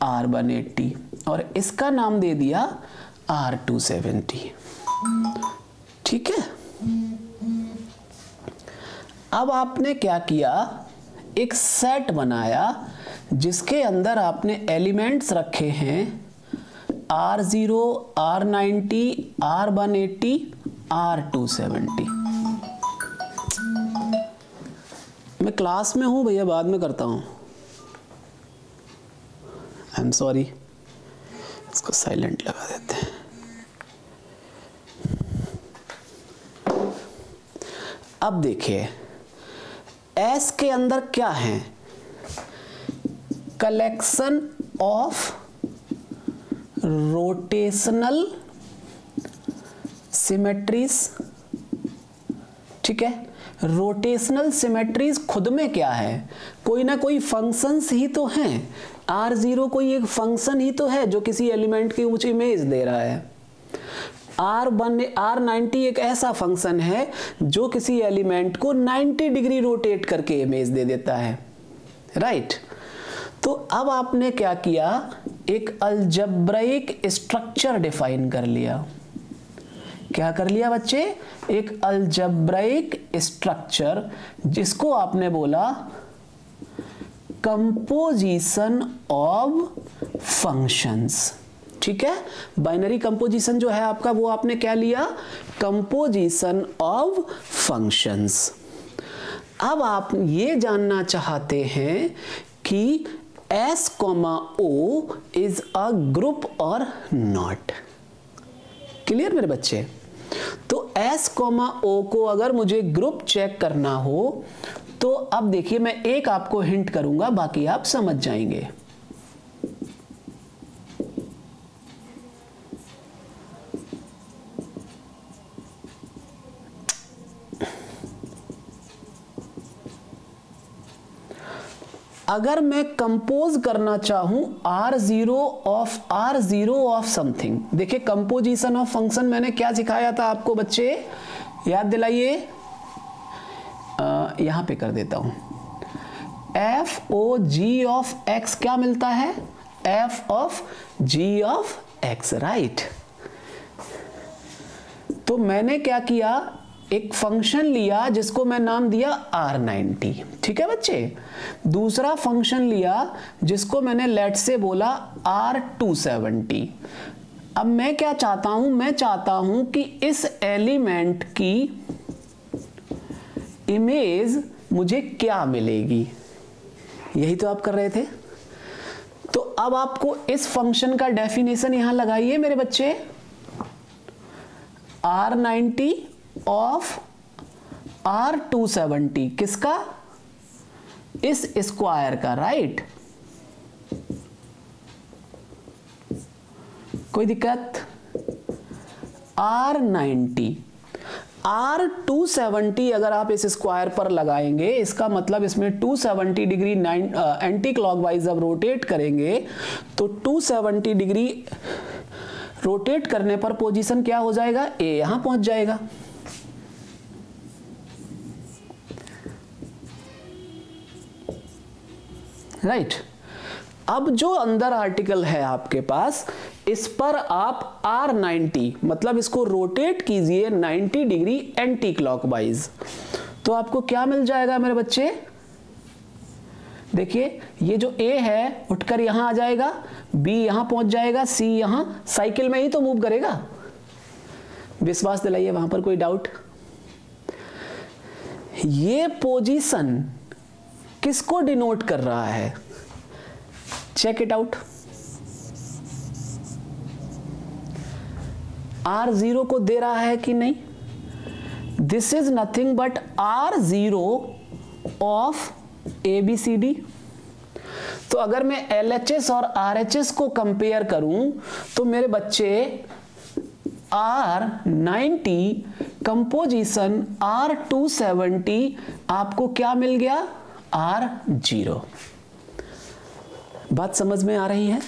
R180, और इसका नाम दे दिया R270, ठीक है। अब आपने क्या किया, एक सेट बनाया जिसके अंदर आपने एलिमेंट्स रखे हैं R0, R90, R180, R270। मैं क्लास में हूं भैया, बाद में करता हूं, आई एम सॉरी, इसको साइलेंट लगा देते हैं। अब देखिए एस के अंदर क्या है, कलेक्शन ऑफ रोटेशनल सिमेट्रीज, ठीक है। रोटेशनल सिमेट्रीज खुद में क्या है, कोई ना कोई फंक्शंस ही तो हैं। R0 कोई एक फंक्शन ही तो है जो किसी एलिमेंट की कुछ इमेज दे रहा है। R90 एक ऐसा फंक्शन है जो किसी एलिमेंट को 90 डिग्री रोटेट करके इमेज दे देता है, राइट। तो अब आपने क्या किया, एक अलजेब्राइक स्ट्रक्चर डिफाइन कर लिया। क्या कर लिया बच्चे, एक अलजेब्राइक स्ट्रक्चर, जिसको आपने बोला कंपोजिशन ऑफ फंक्शंस, ठीक है। बाइनरी कंपोजिशन जो है आपका, वो आपने क्या लिया, कंपोजिशन ऑफ फंक्शंस। अब आप ये जानना चाहते हैं कि S, O is a group और नॉट। क्लियर मेरे बच्चे? तो S, O को अगर मुझे ग्रुप चेक करना हो तो अब देखिए मैं एक आपको हिंट करूंगा, बाकी आप समझ जाएंगे। अगर मैं कंपोज करना चाहूं R0 ऑफ समथिंग, देखिए कंपोजिशन ऑफ फंक्शन मैंने क्या सिखाया था आपको बच्चे, याद दिलाइए। यहां पे कर देता हूं, FOG ऑफ x क्या मिलता है, F of G of x, right. तो मैंने क्या किया, एक फंक्शन लिया जिसको मैं नाम दिया R90, ठीक है बच्चे। दूसरा फंक्शन लिया जिसको मैंने लेट से बोला R270। अब मैं क्या चाहता हूं, मैं चाहता हूं कि इस एलिमेंट की इमेज मुझे क्या मिलेगी, यही तो आप कर रहे थे। तो अब आपको इस फंक्शन का डेफिनेशन यहां लगाइए मेरे बच्चे, R90 ऑफ R270, किसका, इस स्क्वायर का, राइट। कोई दिक्कत, R90 R270 अगर आप इस स्क्वायर पर लगाएंगे, इसका मतलब इसमें 270 डिग्री एंटी क्लॉकवाइज अब रोटेट करेंगे, तो 270 डिग्री रोटेट करने पर पोजीशन क्या हो जाएगा, A यहां पहुंच जाएगा। राइट। अब जो अंदर आर्टिकल है आपके पास, इस पर आप R90 मतलब इसको रोटेट कीजिए 90 डिग्री एंटी क्लॉकवाइज, तो आपको क्या मिल जाएगा मेरे बच्चे, देखिए ये जो A है उठकर यहां आ जाएगा, B यहां पहुंच जाएगा, C यहां, साइकिल में ही तो मूव करेगा। विश्वास दिलाइए, वहां पर कोई डाउट। ये पोजीशन किसको डिनोट कर रहा है, चेक इट आउट। R0 को दे रहा है कि नहीं, this is nothing but R0 of ABCD। तो अगर मैं LHS और RHS को कंपेयर करूं तो मेरे बच्चे R90 कंपोजिशन R270 आपको क्या मिल गया, R0। बात समझ में आ रही है।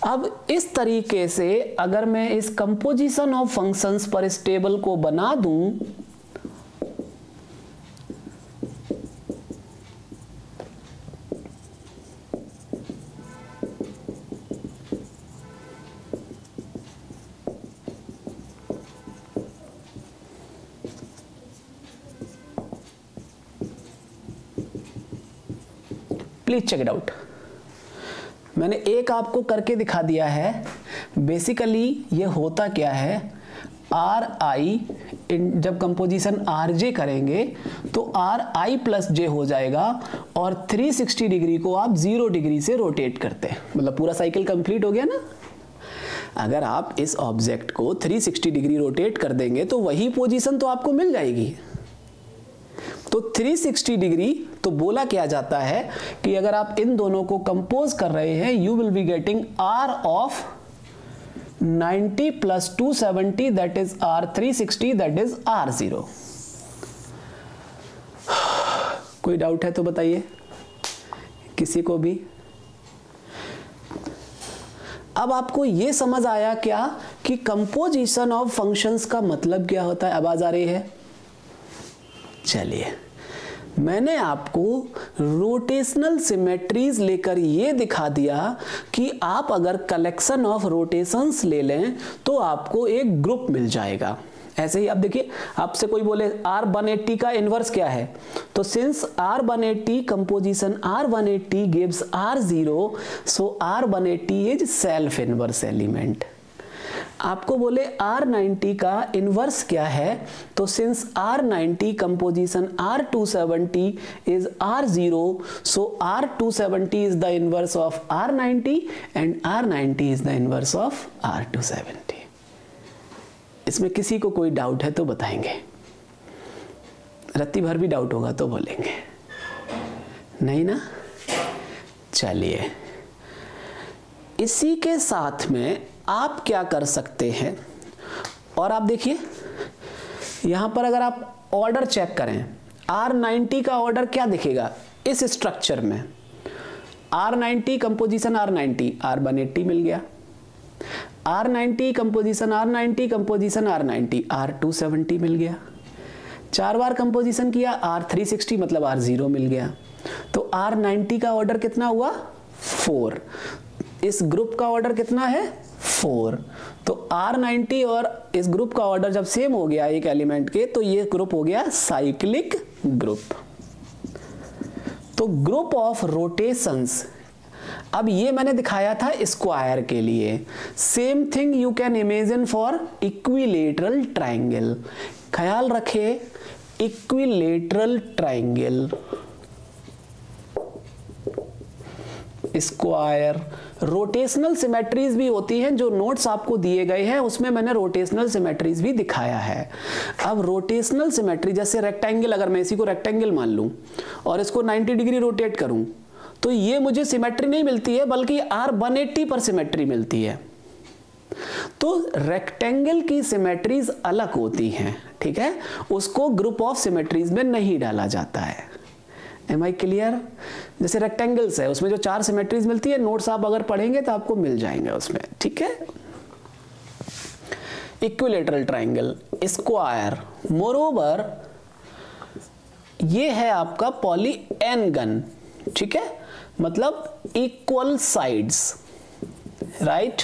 अब इस तरीके से अगर मैं इस कंपोजिशन ऑफ फंक्शंस पर इस टेबल को बना दूं, प्लीज चेक इट आउट। मैंने एक आपको करके दिखा दिया है। बेसिकली ये होता क्या है, RI जब कंपोजिशन RJ करेंगे तो RI प्लस J हो जाएगा, और 360 डिग्री को आप 0 डिग्री से रोटेट करते हैं, मतलब पूरा साइकिल कंप्लीट हो गया ना। अगर आप इस ऑब्जेक्ट को 360 डिग्री रोटेट कर देंगे तो वही पोजीशन तो आपको मिल जाएगी। तो 360 डिग्री तो बोला क्या जाता है कि अगर आप इन दोनों को कंपोज कर रहे हैं, you will be getting R of 90 plus 270 that is R360 that is R0। कोई डाउट है तो बताइए, किसी को भी। अब आपको यह समझ आया क्या कि कंपोजिशन ऑफ फंक्शंस का मतलब क्या होता है, आवाज आ रही है। चलिए, मैंने आपको रोटेशनल सिमेट्रीज लेकर यह दिखा दिया कि आप अगर कलेक्शन ऑफ रोटेशंस ले लें तो आपको एक ग्रुप मिल जाएगा। ऐसे ही आप देखिए, आपसे कोई बोले R180 का इनवर्स क्या है, तो since R180 composition R180 gives R0, so R180 is self inverse element. आपको बोले R90 का इनवर्स क्या है, तो since R90 composition R270 is R0, so R270 is the inverse of R90 and R90 is the inverse of R270। इसमें किसी को कोई डाउट है तो बताएंगे, रत्ती भर भी डाउट होगा तो बोलेंगे, नहीं ना। चलिए, इसी के साथ में आप क्या कर सकते हैं, और आप देखिए यहां पर अगर आप ऑर्डर चेक करें, R90 का ऑर्डर क्या दिखेगा इस स्ट्रक्चर में, R90 कंपोजिशन R90, R180 मिल गया, R90 composition R90 composition R90, R270 मिल गया, 4 बार कंपोजिशन किया R360 मतलब R0 मिल गया। तो R90 का ऑर्डर कितना हुआ, 4। इस ग्रुप का ऑर्डर कितना है, 4। तो R90 और इस ग्रुप का ऑर्डर जब सेम हो गया एक एलिमेंट के, तो ये ग्रुप हो गया साइक्लिक ग्रुप। तो ग्रुप ऑफ रोटेशंस, अब ये मैंने दिखाया था स्क्वायर के लिए। Same thing you can imagine for equilateral triangle. ख्याल रखे, equilateral triangle, square, rotational symmetries भी होती हैं। जो नोट्स आपको दिए गए हैं उसमें मैंने रोटेशनल सिमेट्रीज भी दिखाया है। अब रोटेशनल सिमेट्री, जैसे रेक्टेंगल, अगर मैं इसी को रेक्टेंगल मान लूं और इसको 90 डिग्री रोटेट करूं, तो ये मुझे सिमेट्री नहीं मिलती है, बल्कि R180 पर सिमेट्री मिलती है। तो रेक्टेंगल की सिमेट्रीज अलग होती हैं, ठीक है, उसको ग्रुप ऑफ सिमेट्रीज में नहीं डाला जाता है। Am I clear? जैसे रेक्टेंगल्स है, उसमें जो 4 सिमेट्रीज मिलती है, नोट्स आप अगर पढ़ेंगे तो आपको मिल जाएंगे उसमें, ठीक है। इक्विलेटरल ट्राइंगल, स्क्वायर, मोरोवर ये है आपका पॉलीएनगन, ठीक है, मतलब इक्वल साइड्स, राइट।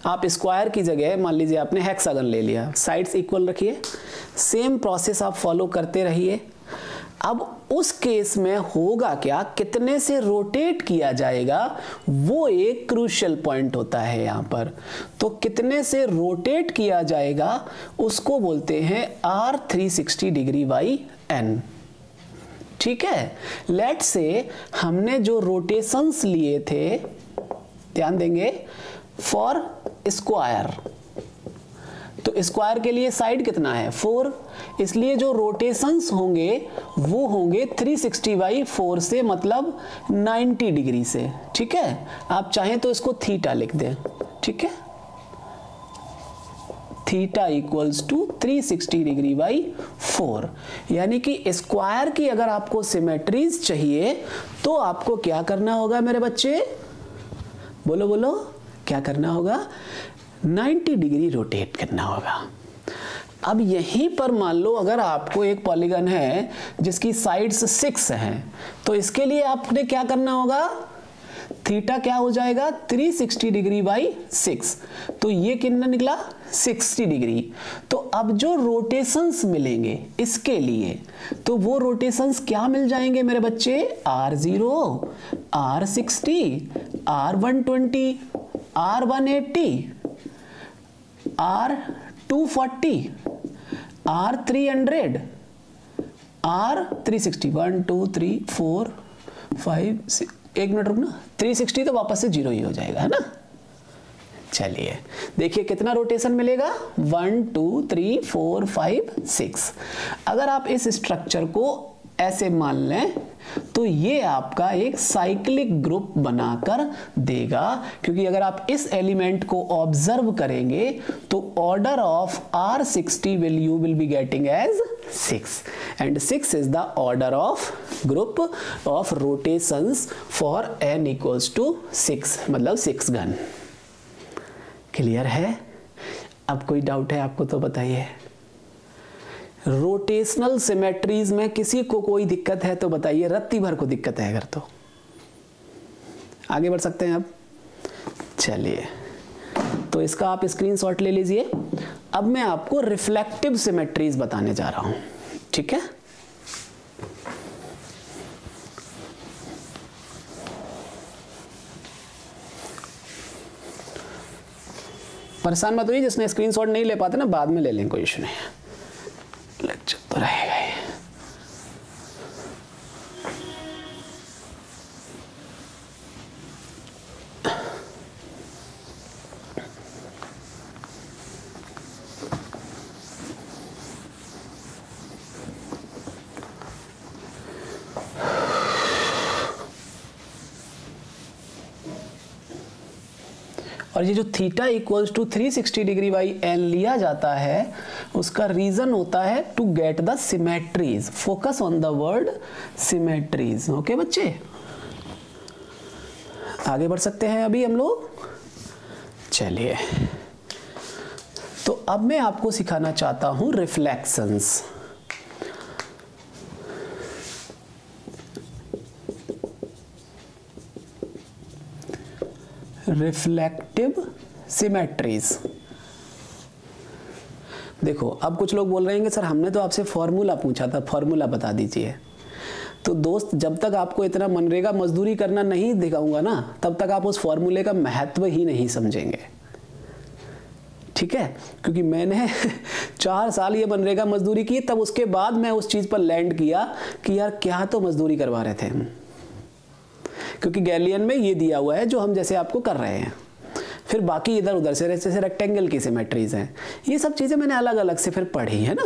आप स्क्वायर की जगह मान लीजिए आपने हेक्सागन ले लिया, साइड्स इक्वल रखिए, सेम प्रोसेस आप फॉलो करते रहिए। अब उस केस में होगा क्या, कितने से रोटेट किया जाएगा, वो एक क्रूशियल पॉइंट होता है यहां पर। तो कितने से रोटेट किया जाएगा उसको बोलते हैं R360 डिग्री बाई n, ठीक है। लेट्स से हमने जो रोटेशंस लिए थे, ध्यान देंगे, फॉर स्क्वायर, तो स्क्वायर के लिए साइड कितना है 4, इसलिए जो रोटेशंस होंगे वो होंगे 360 बाई 4 से, मतलब 90 डिग्री से, ठीक है। आप चाहें तो इसको थीटा लिख दें, ठीक है, theta equals to 360 degree by 4। यानी कि स्क्वायर की अगर आपको सिमेट्रीज चाहिए तो आपको क्या करना होगा मेरे बच्चे, बोलो बोलो, क्या करना होगा, 90 डिग्री रोटेट करना होगा। अब यहीं पर मान लो अगर आपको एक पॉलीगन है जिसकी साइड्स 6 हैं, तो इसके लिए आपने क्या करना होगा, थीटा क्या हो जाएगा 360 डिग्री बाई 6, तो ये कितना निकला 60 डिग्री। तो अब जो रोटेशंस मिलेंगे इसके लिए, तो वो रोटेशंस क्या मिल जाएंगे मेरे बच्चे, R0, R60, R120, R180, R240, R300, R360, 1 2 3 4 5 6, एक मिनट रुकना, 360 तो वापस से 0 ही हो जाएगा, है ना। चलिए देखिए कितना रोटेशन मिलेगा, 1 2 3 4 5 6। अगर आप इस स्ट्रक्चर को ऐसे मान लें तो ये आपका एक साइक्लिक ग्रुप बनाकर देगा, क्योंकि अगर आप इस एलिमेंट को ऑब्जर्व करेंगे तो order of R60 you will be getting as 6 and 6 is the order of group of rotations for n equals to 6, मतलब 6 गन। क्लियर है? अब कोई डाउट है आपको तो बताइए। रोटेशनल सिमेट्रीज में किसी को कोई दिक्कत है तो बताइए, रत्ती भर को दिक्कत है अगर तो आगे बढ़ सकते हैं अब। चलिए तो इसका आप स्क्रीनशॉट ले लीजिए। अब मैं आपको रिफ्लेक्टिव सिमेट्रीज बताने जा रहा हूं, ठीक है। परेशान मत होइए, जिसने स्क्रीनशॉट नहीं ले पाते ना बाद में ले लें, कोई इशू नहीं है, लेक्चर तो रहेगा ही। और ये जो theta equals to 360 degree by n लिया जाता है, उसका रीजन होता है to get the symmetries. Focus on the word symmetries. Okay बच्चे, आगे बढ़ सकते हैं अभी हम लोग। चलिए तो अब मैं आपको सिखाना चाहता हूं रिफ्लेक्शंस। Reflective symmetries. देखो अब कुछ लोग बोल रहे हैं कि सर हमने तो आपसे फॉर्मूला पूछा था, फॉर्मूला बता दीजिए। तो दोस्त, जब तक आपको इतना मनरेगा मजदूरी करना नहीं दिखाऊंगा ना, तब तक आप उस फॉर्मूले का महत्व ही नहीं समझेंगे, ठीक है? क्योंकि मैंने 4 साल ये मनरेगा मजदूरी की, तब उसके बाद मैं उस चीज पर लैंड किया कि यार क्या तो मजदूरी करवा रहे थे हम, क्योंकि गैलियन में ये दिया हुआ है जो हम जैसे आपको कर रहे हैं। फिर बाकी इधर उधर से जैसे रेक्टेंगल की सिमेट्रीज हैं, ये सब चीजें मैंने अलग अलग से फिर पढ़ी है ना।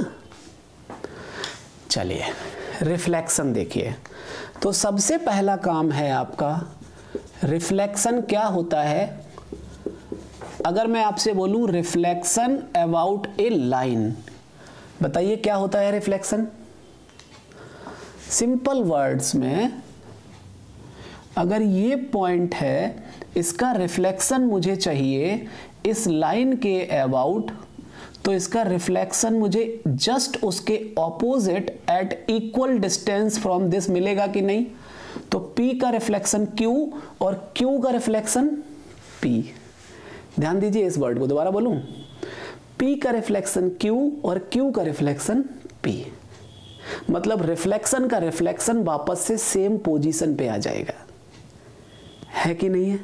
चलिए रिफ्लेक्शन देखिए। तो सबसे पहला काम है आपका, रिफ्लेक्शन क्या होता है? अगर मैं आपसे बोलूं रिफ्लेक्शन अबाउट ए लाइन, बताइए क्या होता है रिफ्लेक्शन? सिंपल वर्ड्स में, अगर ये पॉइंट है, इसका रिफ्लेक्शन मुझे चाहिए इस लाइन के अबाउट, तो इसका रिफ्लेक्शन मुझे जस्ट उसके opposite at equal distance from this मिलेगा कि नहीं? तो P का रिफ्लेक्शन Q और Q का रिफ्लेक्शन P। ध्यान दीजिए इस वर्ड को, दोबारा बोलूं, P का रिफ्लेक्शन Q और Q का रिफ्लेक्शन P। मतलब रिफ्लेक्शन का रिफ्लेक्शन वापस से सेम पोजीशन पे आ जाएगा, है कि नहीं है?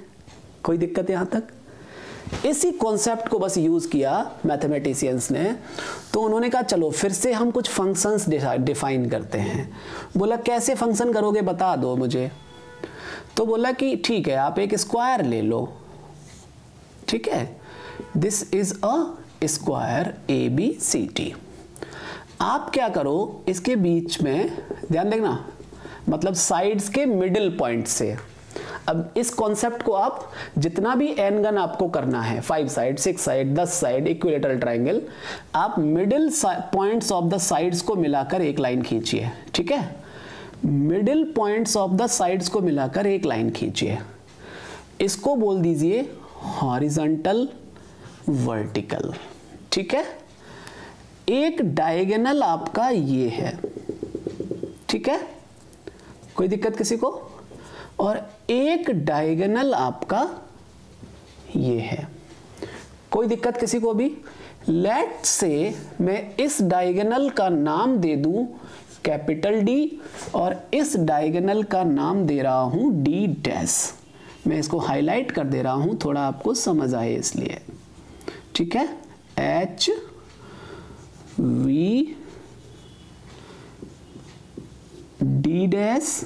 कोई दिक्कत यहां तक? इसी कॉन्सेप्ट को बस यूज किया मैथमेटिशियंस ने। तो उन्होंने कहा चलो फिर से हम कुछ फंक्शंस डिफाइन करते हैं। बोला कैसे फंक्शन करोगे बता दो मुझे। तो बोला कि ठीक है, आप एक स्क्वायर ले लो, ठीक है, this is a square ABCD। आप क्या करो, इसके बीच में ध्यान देखना, मतलब साइड्स के मिडिल पॉइंट से। अब इस कॉन्सेप्ट को आप जितना भी एन गन आपको करना है, 5 side, 6 side, 10 side, equilateral triangle, आप middle points of the sides को मिलाकर एक लाइन खींचिए, ठीक है? Middle points of the sides को मिलाकर एक लाइन खींचिए। इसको बोल दीजिए हॉरिजॉन्टल वर्टिकल, ठीक है? एक डायगोनल आपका ये है, ठीक है, कोई दिक्कत किसी को? और एक डायगोनल आपका ये है, कोई दिक्कत किसी को भी? लेट से मैं इस डायगोनल का नाम दे दूं कैपिटल D और इस डायगोनल का नाम दे रहा हूं D'। मैं इसको हाईलाइट कर दे रहा हूं, थोड़ा आपको समझ आए इसलिए, ठीक है? HV D'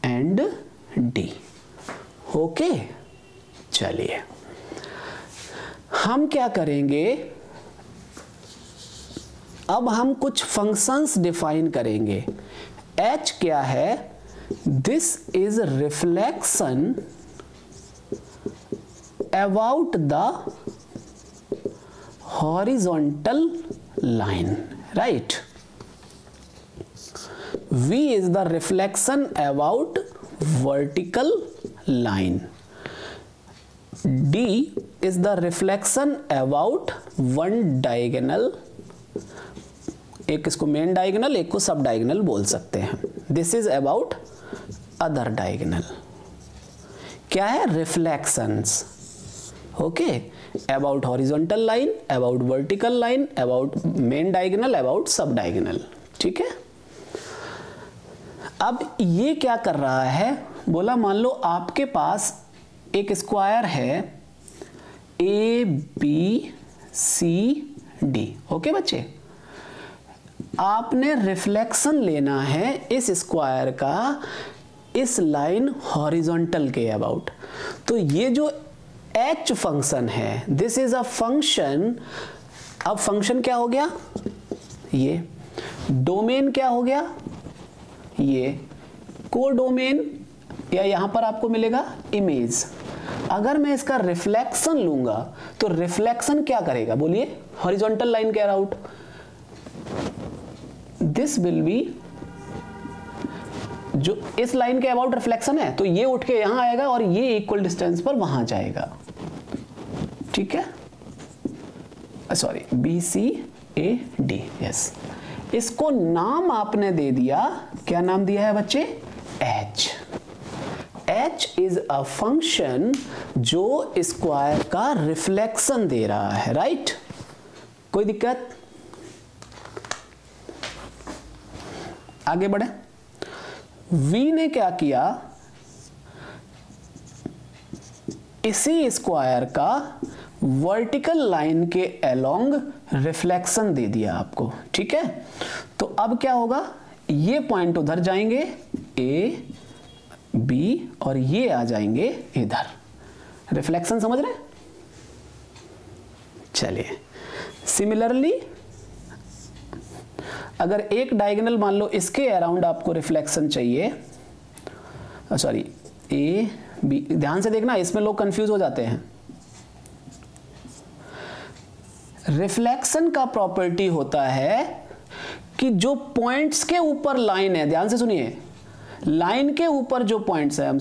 and D। Okay, चलिए हम क्या करेंगे, अब हम कुछ फंक्शंस डिफाइन करेंगे। H क्या है? This is reflection about the horizontal line, right? V is the reflection about vertical line. D is the reflection about one diagonal. एक इसको मेन डायगोनल, एक को सब डायगोनल बोल सकते हैं। This is about other diagonal. क्या है? Reflections, okay, about horizontal line, about vertical line, about main diagonal, about सब डायगोनल, ठीक है? अब ये क्या कर रहा है? बोला मान लो आपके पास एक स्क्वायर है ABCD, ओके बच्चे, आपने रिफ्लेक्शन लेना है इस स्क्वायर का इस लाइन हॉरिजॉन्टल के अबाउट। तो ये जो H फंक्शन है, दिस इज अ फंक्शन। अब फंक्शन क्या हो गया? ये डोमेन क्या हो गया? ये कोडोमेन, या यहां पर आपको मिलेगा इमेज। अगर मैं इसका रिफ्लेक्शन लूंगा तो रिफ्लेक्शन क्या करेगा? बोलिए, हॉरिजॉन्टल लाइन के अराउट, दिस विल बी, जो इस लाइन के अबाउट रिफ्लेक्शन है, तो ये उठ के यहां आएगा और ये इक्वल डिस्टेंस पर वहां जाएगा, ठीक है? Sorry, BCAD, yes. इसको नाम आपने दे दिया, क्या नाम दिया है बच्चे? H। h is a function जो स्क्वायर का रिफ्लेक्शन दे रहा है, राइट? कोई दिक्कत? आगे बढ़े। v ने क्या किया, इसी स्क्वायर का वर्टिकल लाइन के अलोंग रिफ्लेक्शन दे दिया आपको, ठीक है? तो अब क्या होगा, ये पॉइंट उधर जाएंगे ए बी और ये आ जाएंगे इधर, रिफ्लेक्शन समझ रहे हैं? चलिए, सिमिलरली अगर एक डायगोनल मान लो इसके अराउंड आपको रिफ्लेक्शन चाहिए, सॉरी ए बी, ध्यान से देखना इसमें लोग कंफ्यूज हो जाते हैं। रिफ्लेक्शन का प्रॉपर्टी होता है कि जो पॉइंट्स के ऊपर लाइन है, ध्यान से सुनिए, लाइन के ऊपर जो पॉइंट्स है,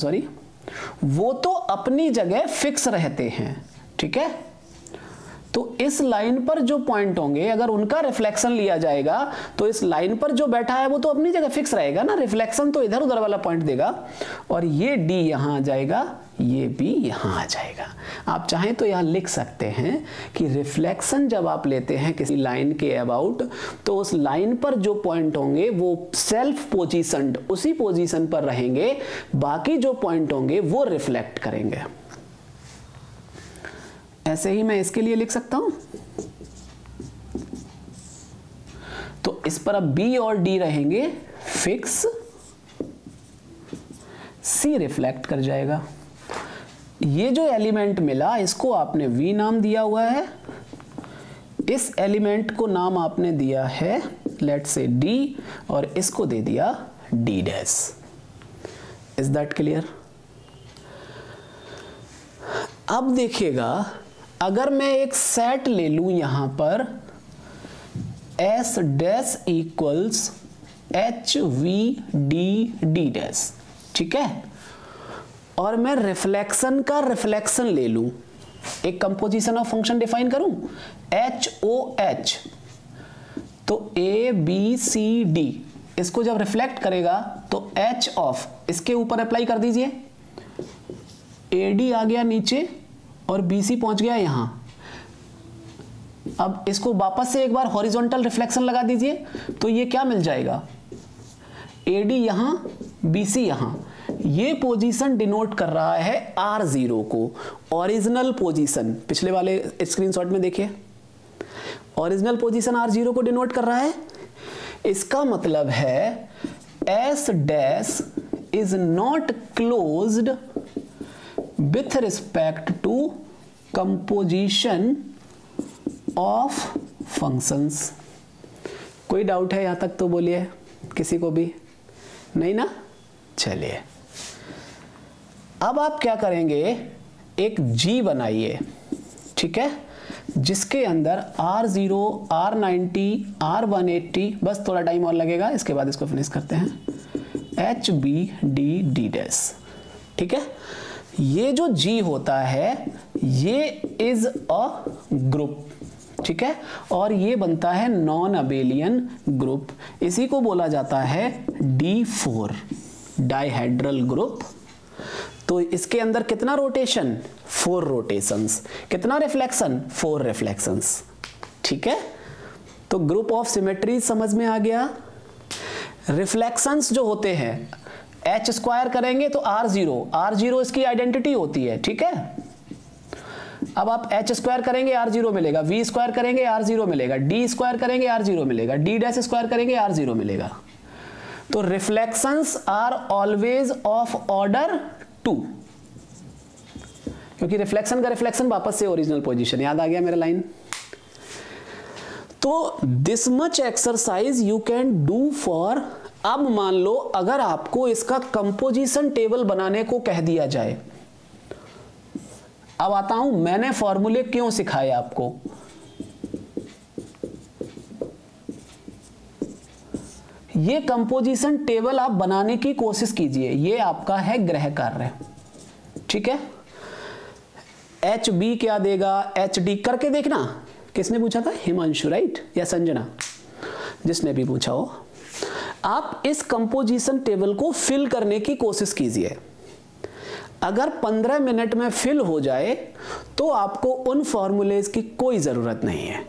वो तो अपनी जगह फिक्स रहते हैं, ठीक है? तो इस लाइन पर जो पॉइंट होंगे अगर उनका रिफ्लेक्शन लिया जाएगा तो इस लाइन पर जो बैठा है वो तो अपनी जगह फिक्स रहेगा ना, रिफ्लेक्शन तो इधर उधर वाला पॉइंट देगा, और ये डी यहां आ जाएगा, ये बी यहां आ जाएगा। आप चाहें तो यहां लिख सकते हैं कि रिफ्लेक्शन जब आप लेते हैं किसी लाइन के अबाउट, तो उस लाइन पर जो पॉइंट होंगे वो सेल्फ पोजीशनड उसी पोजीशन पर रहेंगे, बाकी जो पॉइंट होंगे वो रिफ्लेक्ट करेंगे। ऐसे ही मैं इसके लिए लिख सकता हूं, तो इस पर अब B और D रहेंगे फिक्स, C रिफ्लेक्ट कर जाएगा। ये जो एलिमेंट मिला इसको आपने V नाम दिया हुआ है, इस एलिमेंट को नाम आपने दिया है लेट्स से D, और इसको दे दिया D dash. Is that clear? अब देखिएगा, अगर मैं एक सेट ले लूं यहां पर S dash equals H we D D dash, ठीक है, और मैं रिफ्लेक्शन का रिफ्लेक्शन ले लूं, एक कंपोजिशन ऑफ फंक्शन डिफाइन करूं एच ओ एच, तो ए बी सी डी, इसको जब रिफ्लेक्ट करेगा तो एच ऑफ, इसके ऊपर अप्लाई कर दीजिए, ए डी आ गया नीचे और BC पहुंच गया यहां। अब इसको वापस से एक बार हॉरिजॉन्टल रिफ्लेक्शन लगा दीजिए, तो ये क्या मिल जाएगा, AD यहां BC यहां। ये पोजीशन डिनोट कर रहा है R0 को, ओरिजिनल पोजीशन, पिछले वाले स्क्रीनशॉट में देखिए, ओरिजिनल पोजीशन R0 को डिनोट कर रहा है। इसका मतलब है S dash is not closed with respect to composition of functions। कोई डाउट है यहां तक तो बोलिए, किसी को भी नहीं ना? चलिए, अब आप क्या करेंगे, एक G बनाइए, ठीक है, जिसके अंदर R0, R90, R180, बस थोड़ा टाइम और लगेगा, इसके बाद इसको फिनिश करते हैं, HBD डैश, ठीक है। ये जो G होता है ये इज अ ग्रुप, ठीक है, और ये बनता है नॉन अबेलियन ग्रुप, इसी को बोला जाता है D4 डाइहेड्रल ग्रुप। तो इसके अंदर कितना रोटेशन, 4 रोटेशंस, कितना रिफ्लेक्शन, 4 रिफ्लेक्शंस, ठीक है। तो ग्रुप ऑफ सिमेट्री समझ में आ गया। रिफ्लेक्शंस जो होते हैं H स्क्वायर करेंगे तो R0 इसकी आइडेंटिटी होती है, ठीक है। अब आप H स्क्वायर करेंगे R0 मिलेगा, V स्क्वायर करेंगे R0 मिलेगा, D स्क्वायर करेंगे R0 मिलेगा, D डैश स्क्वायर करेंगे R0 मिलेगा। तो reflections are always of order 2, क्योंकि रिफ्लेक्शन का रिफ्लेक्शन वापस से ओरिजिनल पोजीशन, याद आ गया मेरा लाइन। तो this much exercise you can do for, अब मान लो अगर आपको इसका कंपोजिशन टेबल बनाने को कह दिया जाए, अब आता हूं मैंने फॉर्मूले क्यों सिखाए आपको। ये कंपोजिशन टेबल आप बनाने की कोशिश कीजिए, ये आपका है गृह कार्य, ठीक है। एच बी क्या देगा, एच डी करके देखना। किसने पूछा था, हिमांशु राइट, या संजना, जिसने भी पूछा हो। आप इस कंपोजिशन टेबल को फिल करने की कोशिश कीजिए। अगर 15 मिनट में फिल हो जाए तो आपको उन फॉर्मूलेज की कोई ज़रूरत नहीं है।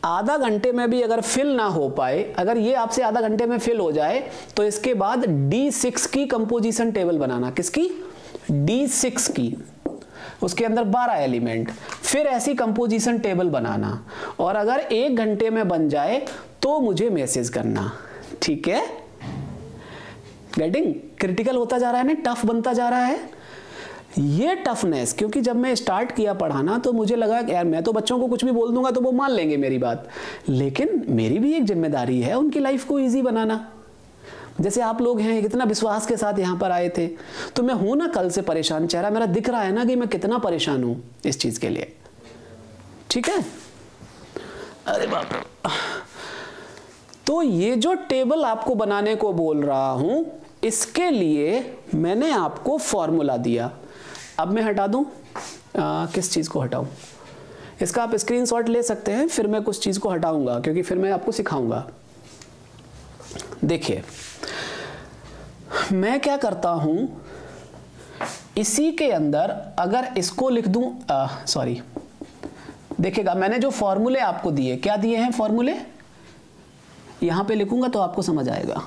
आधा घंटे में भी अगर फिल ना हो पाए, अगर ये आपसे आधा घंटे में फिल हो जाए तो इसके बाद D6 की कंपोजिशन टेबल बनाना। किसकी? D6 की। उसके अंदर 12 एलिमेंट, फिर ऐसी कंपोजिशन टेबल बनाना, और अगर 1 घंटे में बन जाए तो मुझे मैसेज करना। ठीक है? गेटिंग? क्रिटिकल होता जा रहा है ना, टफ बनता जा रहा है। ये टफनेस, क्योंकि जब मैं स्टार्ट किया पढ़ाना तो मुझे लगा कि यार मैं तो बच्चों को कुछ भी बोल दूंगा तो वो मान लेंगे मेरी बात, लेकिन मेरी भी एक जिम्मेदारी है उनकी लाइफ को इजी बनाना। जैसे आप लोग हैं, कितना विश्वास के साथ यहाँ पर आए थे, तो मैं हूं ना कल से परेशान, चेहरा मेरा दिख रहा है ना कि मैं कितना परेशान हूं इस चीज के लिए। ठीक है? अरे बाप रे। तो ये जो टेबल आपको बनाने को बोल रहा हूं, इसके लिए मैंने आपको फॉर्मूला दिया। अब मैं हटा दूं, किस चीज को हटाऊं? इसका आप स्क्रीनशॉट ले सकते हैं, फिर मैं कुछ चीज को हटाऊंगा क्योंकि फिर मैं आपको सिखाऊंगा। देखिए मैं क्या करता हूं, इसी के अंदर अगर इसको लिख दूं, सॉरी, देखिएगा मैंने जो फॉर्मूले आपको दिए, क्या दिए हैं फॉर्मूले, यहां पे लिखूंगा तो आपको समझ आएगा।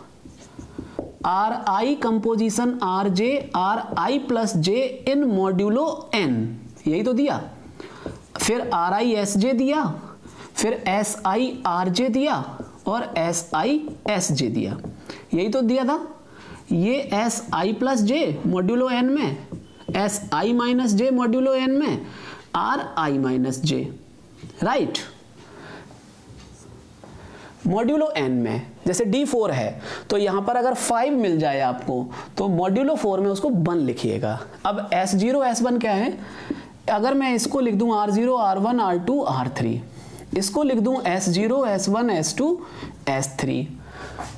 R I composition R J R I plus J in modulo N, यही तो दिया। फिर आर आई एस जे दिया, फिर एस आई आर जे दिया, और एस आई एस जे दिया, यही तो दिया था। ये S I plus J modulo N में, S I minus J modulo N में, R I minus J, right, modulo N में। जैसे D4 है तो यहां पर अगर 5 मिल जाए आपको तो मॉड्यूलो 4 में उसको 1 लिखिएगा। अब S0 S1 क्या है, अगर मैं इसको लिख दूं R0 R1 R2 R3, इसको लिख दूं S0 S1 S2 S3,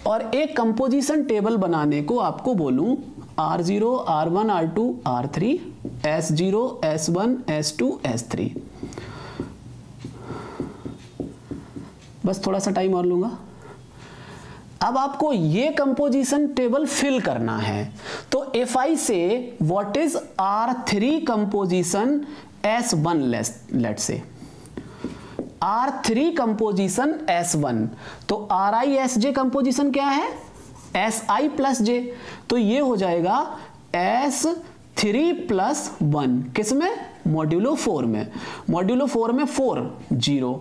और एक कंपोजिशन टेबल बनाने को आपको बोलूं R0 R1 R2 R3 S0 S1 S2 S3। बस थोड़ा सा टाइम और लूंगा। अब आपको ये कंपोजिशन टेबल फिल करना है, तो इफ आई से what is R3 composition S1, let's say R3 composition S1, तो RISJ कंपोजिशन क्या है, SI प्लस J, तो ये हो जाएगा S3 प्लस 1, किसमें, मॉड्यूलो 4 में। मॉड्यूलो 4 में 4 0,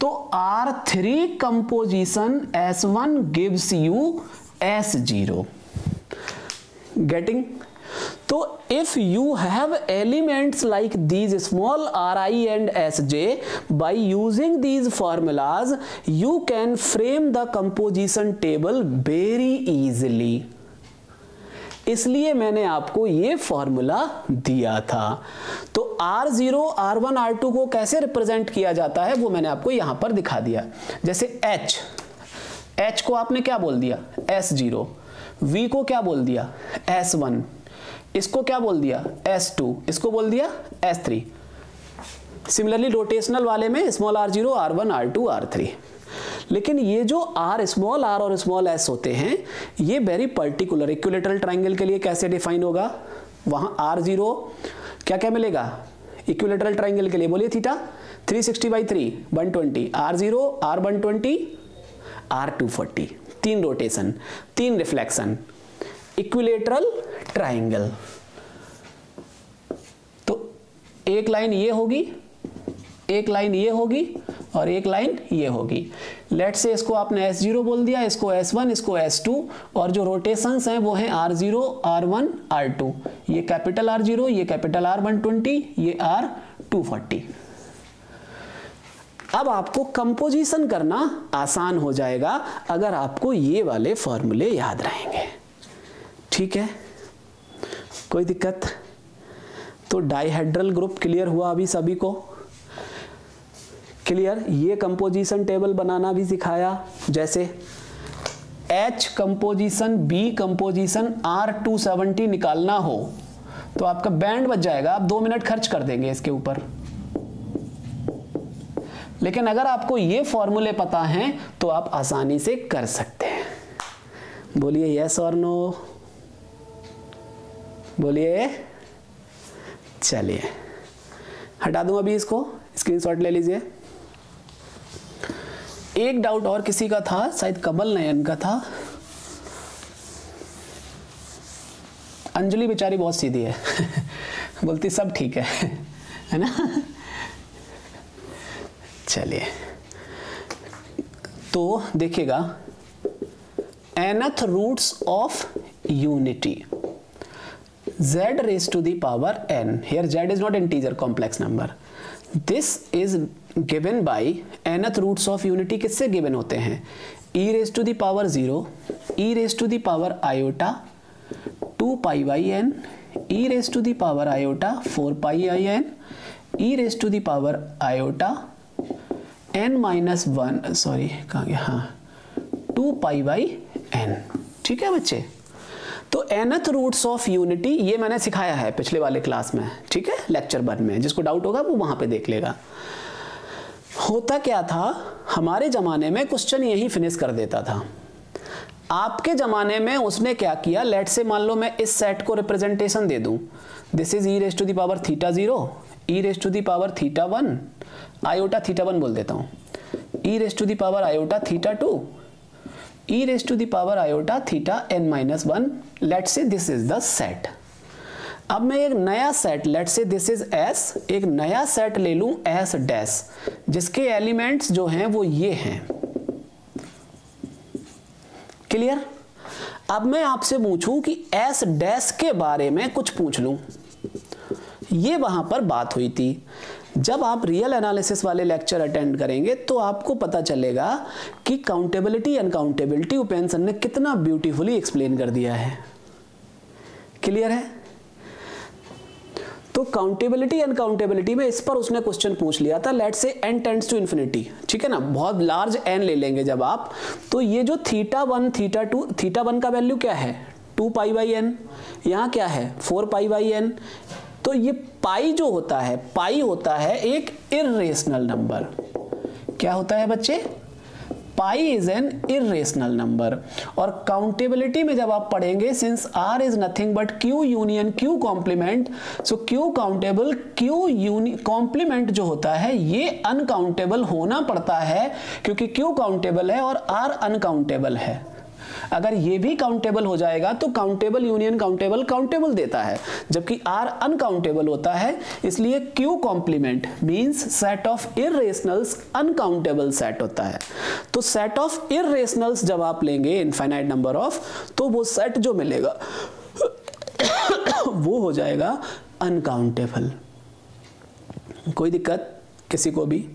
तो R3 composition S1 gives you S0। Getting? तो if you have elements like these small ri and sj, by using these formulas you can frame the composition table very easily। इसलिए मैंने आपको ये फॉर्मूला दिया था। तो R0 R1 R2 को कैसे रिप्रेजेंट किया जाता है वो मैंने आपको यहां पर दिखा दिया। जैसे H को आपने क्या बोल दिया, S0, V को क्या बोल दिया, S1, इसको क्या बोल दिया, S2, इसको बोल दिया S3। सिमिलरली रोटेशनल वाले में small R0 R1 R2 R3। लेकिन ये जो R, स्मॉल r और स्मॉल s होते हैं, ये वेरी पर्टिकुलर। इक्विलैटरल ट्रायंगल के लिए कैसे डिफाइन होगा, वहां R0 क्या क्या मिलेगा, इक्विलैटरल ट्रायंगल के लिए बोलिए theta 360/3 120, R0 R120 R240, 3 rotation 3 reflection, equilateral triangle. तो एक लाइन ये होगी, एक लाइन ये होगी, और एक लाइन ये होगी। लेट से इसको आपने S0 बोल दिया, इसको S1, इसको S2, और जो रोटेशंस हैं वो हैं R0 R1 R2, ये कैपिटल R0, ये कैपिटल R120, ये R240। अब आपको कंपोजिशन करना आसान हो जाएगा अगर आपको ये वाले फॉर्मूले याद रहेंगे। ठीक है, कोई दिक्कत? तो डाइहेड्रल ग्रुप क्लियर हुआ अभी सभी को? क्लियर? ये कंपोजिशन टेबल बनाना भी सिखाया। जैसे H composition, B composition, R270 निकालना हो तो आपका बैंड बच जाएगा, आप 2 मिनट खर्च कर देंगे इसके ऊपर। लेकिन अगर आपको ये फॉर्मूले पता हैं तो आप आसानी से कर सकते हैं। बोलिए यस और नो। बोलिए। चलिए हटा दूं अभी इसको, स्क्रीनशॉट ले लीजिए। एक डाउट और किसी का था, शायद कमल नयन का था। अंजलि बेचारी बहुत सीधी है बोलती सब ठीक है ना। चलिए तो देखिएगा, nth roots of unity z raised to the power n, here z is not integer complex number, this is given by nth roots of unity किससे given होते हैं, e raised to the power 0, e raised to the power iota 2 pi by n, e raised to the power iota 4 pi i n, e raised to the power iota n minus 1, sorry कहाँ गया, हाँ 2 pi by n। ठीक है बच्चे, तो nth रूट्स ऑफ यूनिटी ये मैंने सिखाया है पिछले वाले क्लास में, ठीक है, लेक्चर 1 में, जिसको डाउट होगा वो वहां पे देख लेगा। होता क्या था, हमारे जमाने में क्वेश्चन यही फिनिश कर देता था। आपके जमाने में उसने क्या किया, लेट से मान लो मैं इस सेट को रिप्रेजेंटेशन दे दूं, this is e raise to the power theta 0, e raise to the power theta 1, iota theta 1 बोल देता हूं, e raise to the power iota theta 2, e raised to the power iota theta n minus 1, let's say this is the set। अब मैं एक नया set, let's say this is s, एक नया सेट ले लूं s डैश, जिसके एलिमेंट्स जो हैं वो ये हैं। क्लियर? अब मैं आपसे पूछूं कि s डैश के बारे में कुछ पूछ लूं, ये वहां पर बात हुई थी। जब आप रियल एनालिसिस वाले लेक्चर अटेंड करेंगे तो आपको पता चलेगा कि काउंटेबिलिटी अनकाउंटेबिलिटी उपेंद्र ने कितना ब्यूटीफुली एक्सप्लेन कर दिया है। क्लियर है? तो काउंटेबिलिटी अनकाउंटेबिलिटी में इस पर उसने क्वेश्चन पूछ लिया था, let's say n tends to infinity, ठीक है ना, बहुत लार्ज n ले लेंगे जब आप, तो ये जो थीटा 1 थीटा 2, थीटा 1 का वैल्यू क्या है 2 पाई बाई n, यहाँ क्या है 4 पाई बाई n। तो ये पाई जो होता है, पाई होता है एक इर्रेशनल नंबर। क्या होता है बच्चे? Pi is an irrational number. और काउंटेबिलिटी में जब आप पढ़ेंगे, since R is nothing but Q union Q complement, so Q countable, Q complement जो होता है ये अनकाउंटेबल होना पड़ता है, क्योंकि क्यू काउंटेबल है और आर अनकाउंटेबल है। अगर ये भी काउंटेबल हो जाएगा तो काउंटेबल यूनियन काउंटेबल काउंटेबल देता है, जबकि आर अनकाउंटेबल होता है, इसलिए Q complement means set of irrationals uncountable set होता है। तो सेट ऑफ इररेशनल्स जब आप लेंगे इनफाइनाइट नंबर ऑफ, तो वो सेट जो मिलेगा वो हो जाएगा अनकाउंटेबल। कोई दिक्कत किसी को भी?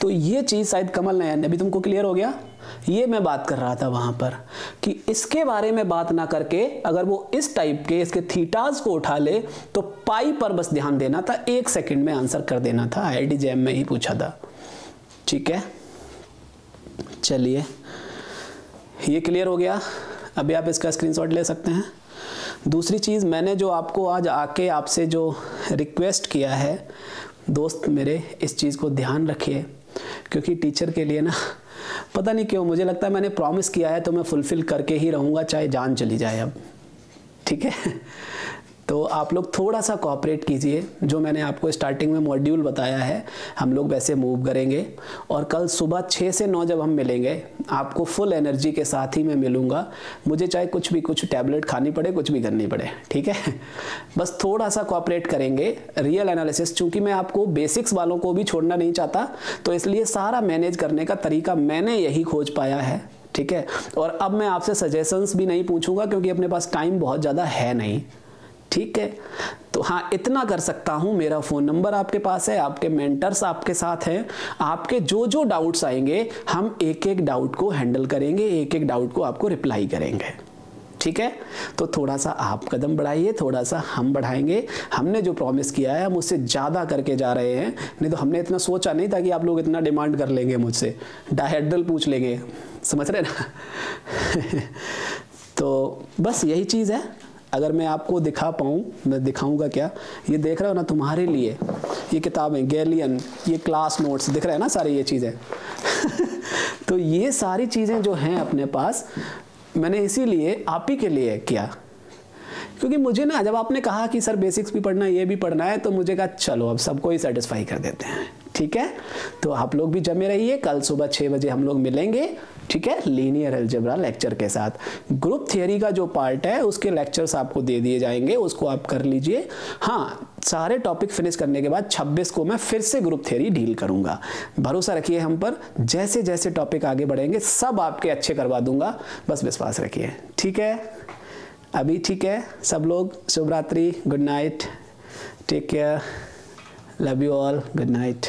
तो ये चीज शायद कमल नयन ने भी तुमको क्लियर हो गया। ये मैं बात कर रहा था वहां पर कि इसके बारे में बात ना करके अगर वो इस टाइप के इसके थीटाज को उठा ले तो पाई पर बस ध्यान देना था, 1 सेकंड में आंसर कर देना था, आईआईटी जैम में ही पूछा था। ठीक है, चलिए ये क्लियर हो गया। अभी आप इसका स्क्रीनशॉट ले सकते हैं। दूसरी चीज, मैंने जो आपको आज आके आपसे जो रिक्वेस्ट किया है दोस्त मेरे, इस चीज को ध्यान रखिए, क्योंकि टीचर के लिए ना पता नहीं क्यों मुझे लगता है मैंने प्रॉमिस किया है तो मैं फुलफिल करके ही रहूँगा, चाहे जान चली जाए अब। ठीक है, तो आप लोग थोड़ा सा कोऑपरेट कीजिए। जो मैंने आपको स्टार्टिंग में मॉड्यूल बताया है हम लोग वैसे मूव करेंगे, और कल सुबह 6 से 9 जब हम मिलेंगे आपको फुल एनर्जी के साथ ही मैं मिलूँगा, मुझे चाहे कुछ टैबलेट खानी पड़े, कुछ भी करनी पड़े। ठीक है, बस थोड़ा सा कोऑपरेट करेंगे। रियल एनालिसिस, चूँकि मैं आपको बेसिक्स वालों को भी छोड़ना नहीं चाहता, तो इसलिए सारा मैनेज करने का तरीका मैंने यही खोज पाया है। ठीक है, और अब मैं आपसे सजेशंस भी नहीं पूछूंगा क्योंकि अपने पास टाइम बहुत ज़्यादा है नहीं। ठीक है, तो हाँ इतना कर सकता हूँ, मेरा फ़ोन नंबर आपके पास है, आपके मेंटर्स आपके साथ हैं, आपके जो जो डाउट्स आएंगे हम एक एक डाउट को हैंडल करेंगे, एक एक डाउट को आपको रिप्लाई करेंगे। ठीक है, तो थोड़ा सा आप कदम बढ़ाइए, थोड़ा सा हम बढ़ाएंगे। हमने जो प्रॉमिस किया है हम उससे ज़्यादा करके जा रहे हैं, नहीं तो हमने इतना सोचा नहीं था कि आप लोग इतना डिमांड कर लेंगे मुझसे, डायहेड्रल पूछ लेंगे, समझ रहे ना। तो बस यही चीज़ है। अगर मैं आपको दिखा पाऊँ, मैं दिखाऊंगा क्या, ये देख रहे हो ना तुम्हारे लिए ये किताबें, गैलियन, ये क्लास नोट्स दिख रहे हैं ना सारी ये चीज़ें। तो ये सारी चीज़ें जो हैं अपने पास, मैंने इसीलिए आप ही के लिए किया क्योंकि मुझे ना जब आपने कहा कि सर बेसिक्स भी पढ़ना है, ये भी पढ़ना है, तो मुझे कहा चलो अब सबको ही सेटिस्फाई कर देते हैं। ठीक है, तो आप लोग भी जमे रहिए, कल सुबह 6 बजे हम लोग मिलेंगे। ठीक है, लीनियर अलजेब्रा लेक्चर के साथ। ग्रुप थियरी का जो पार्ट है उसके लेक्चर्स आपको दे दिए जाएंगे, उसको आप कर लीजिए। हाँ, सारे टॉपिक फिनिश करने के बाद 26 को मैं फिर से ग्रुप थियरी डील करूंगा। भरोसा रखिए हम पर, जैसे जैसे टॉपिक आगे बढ़ेंगे सब आपके अच्छे करवा दूंगा, बस विश्वास रखिए। ठीक है, अभी ठीक है सब लोग, शुभ रात्रि, good night, take care, love you all, good night.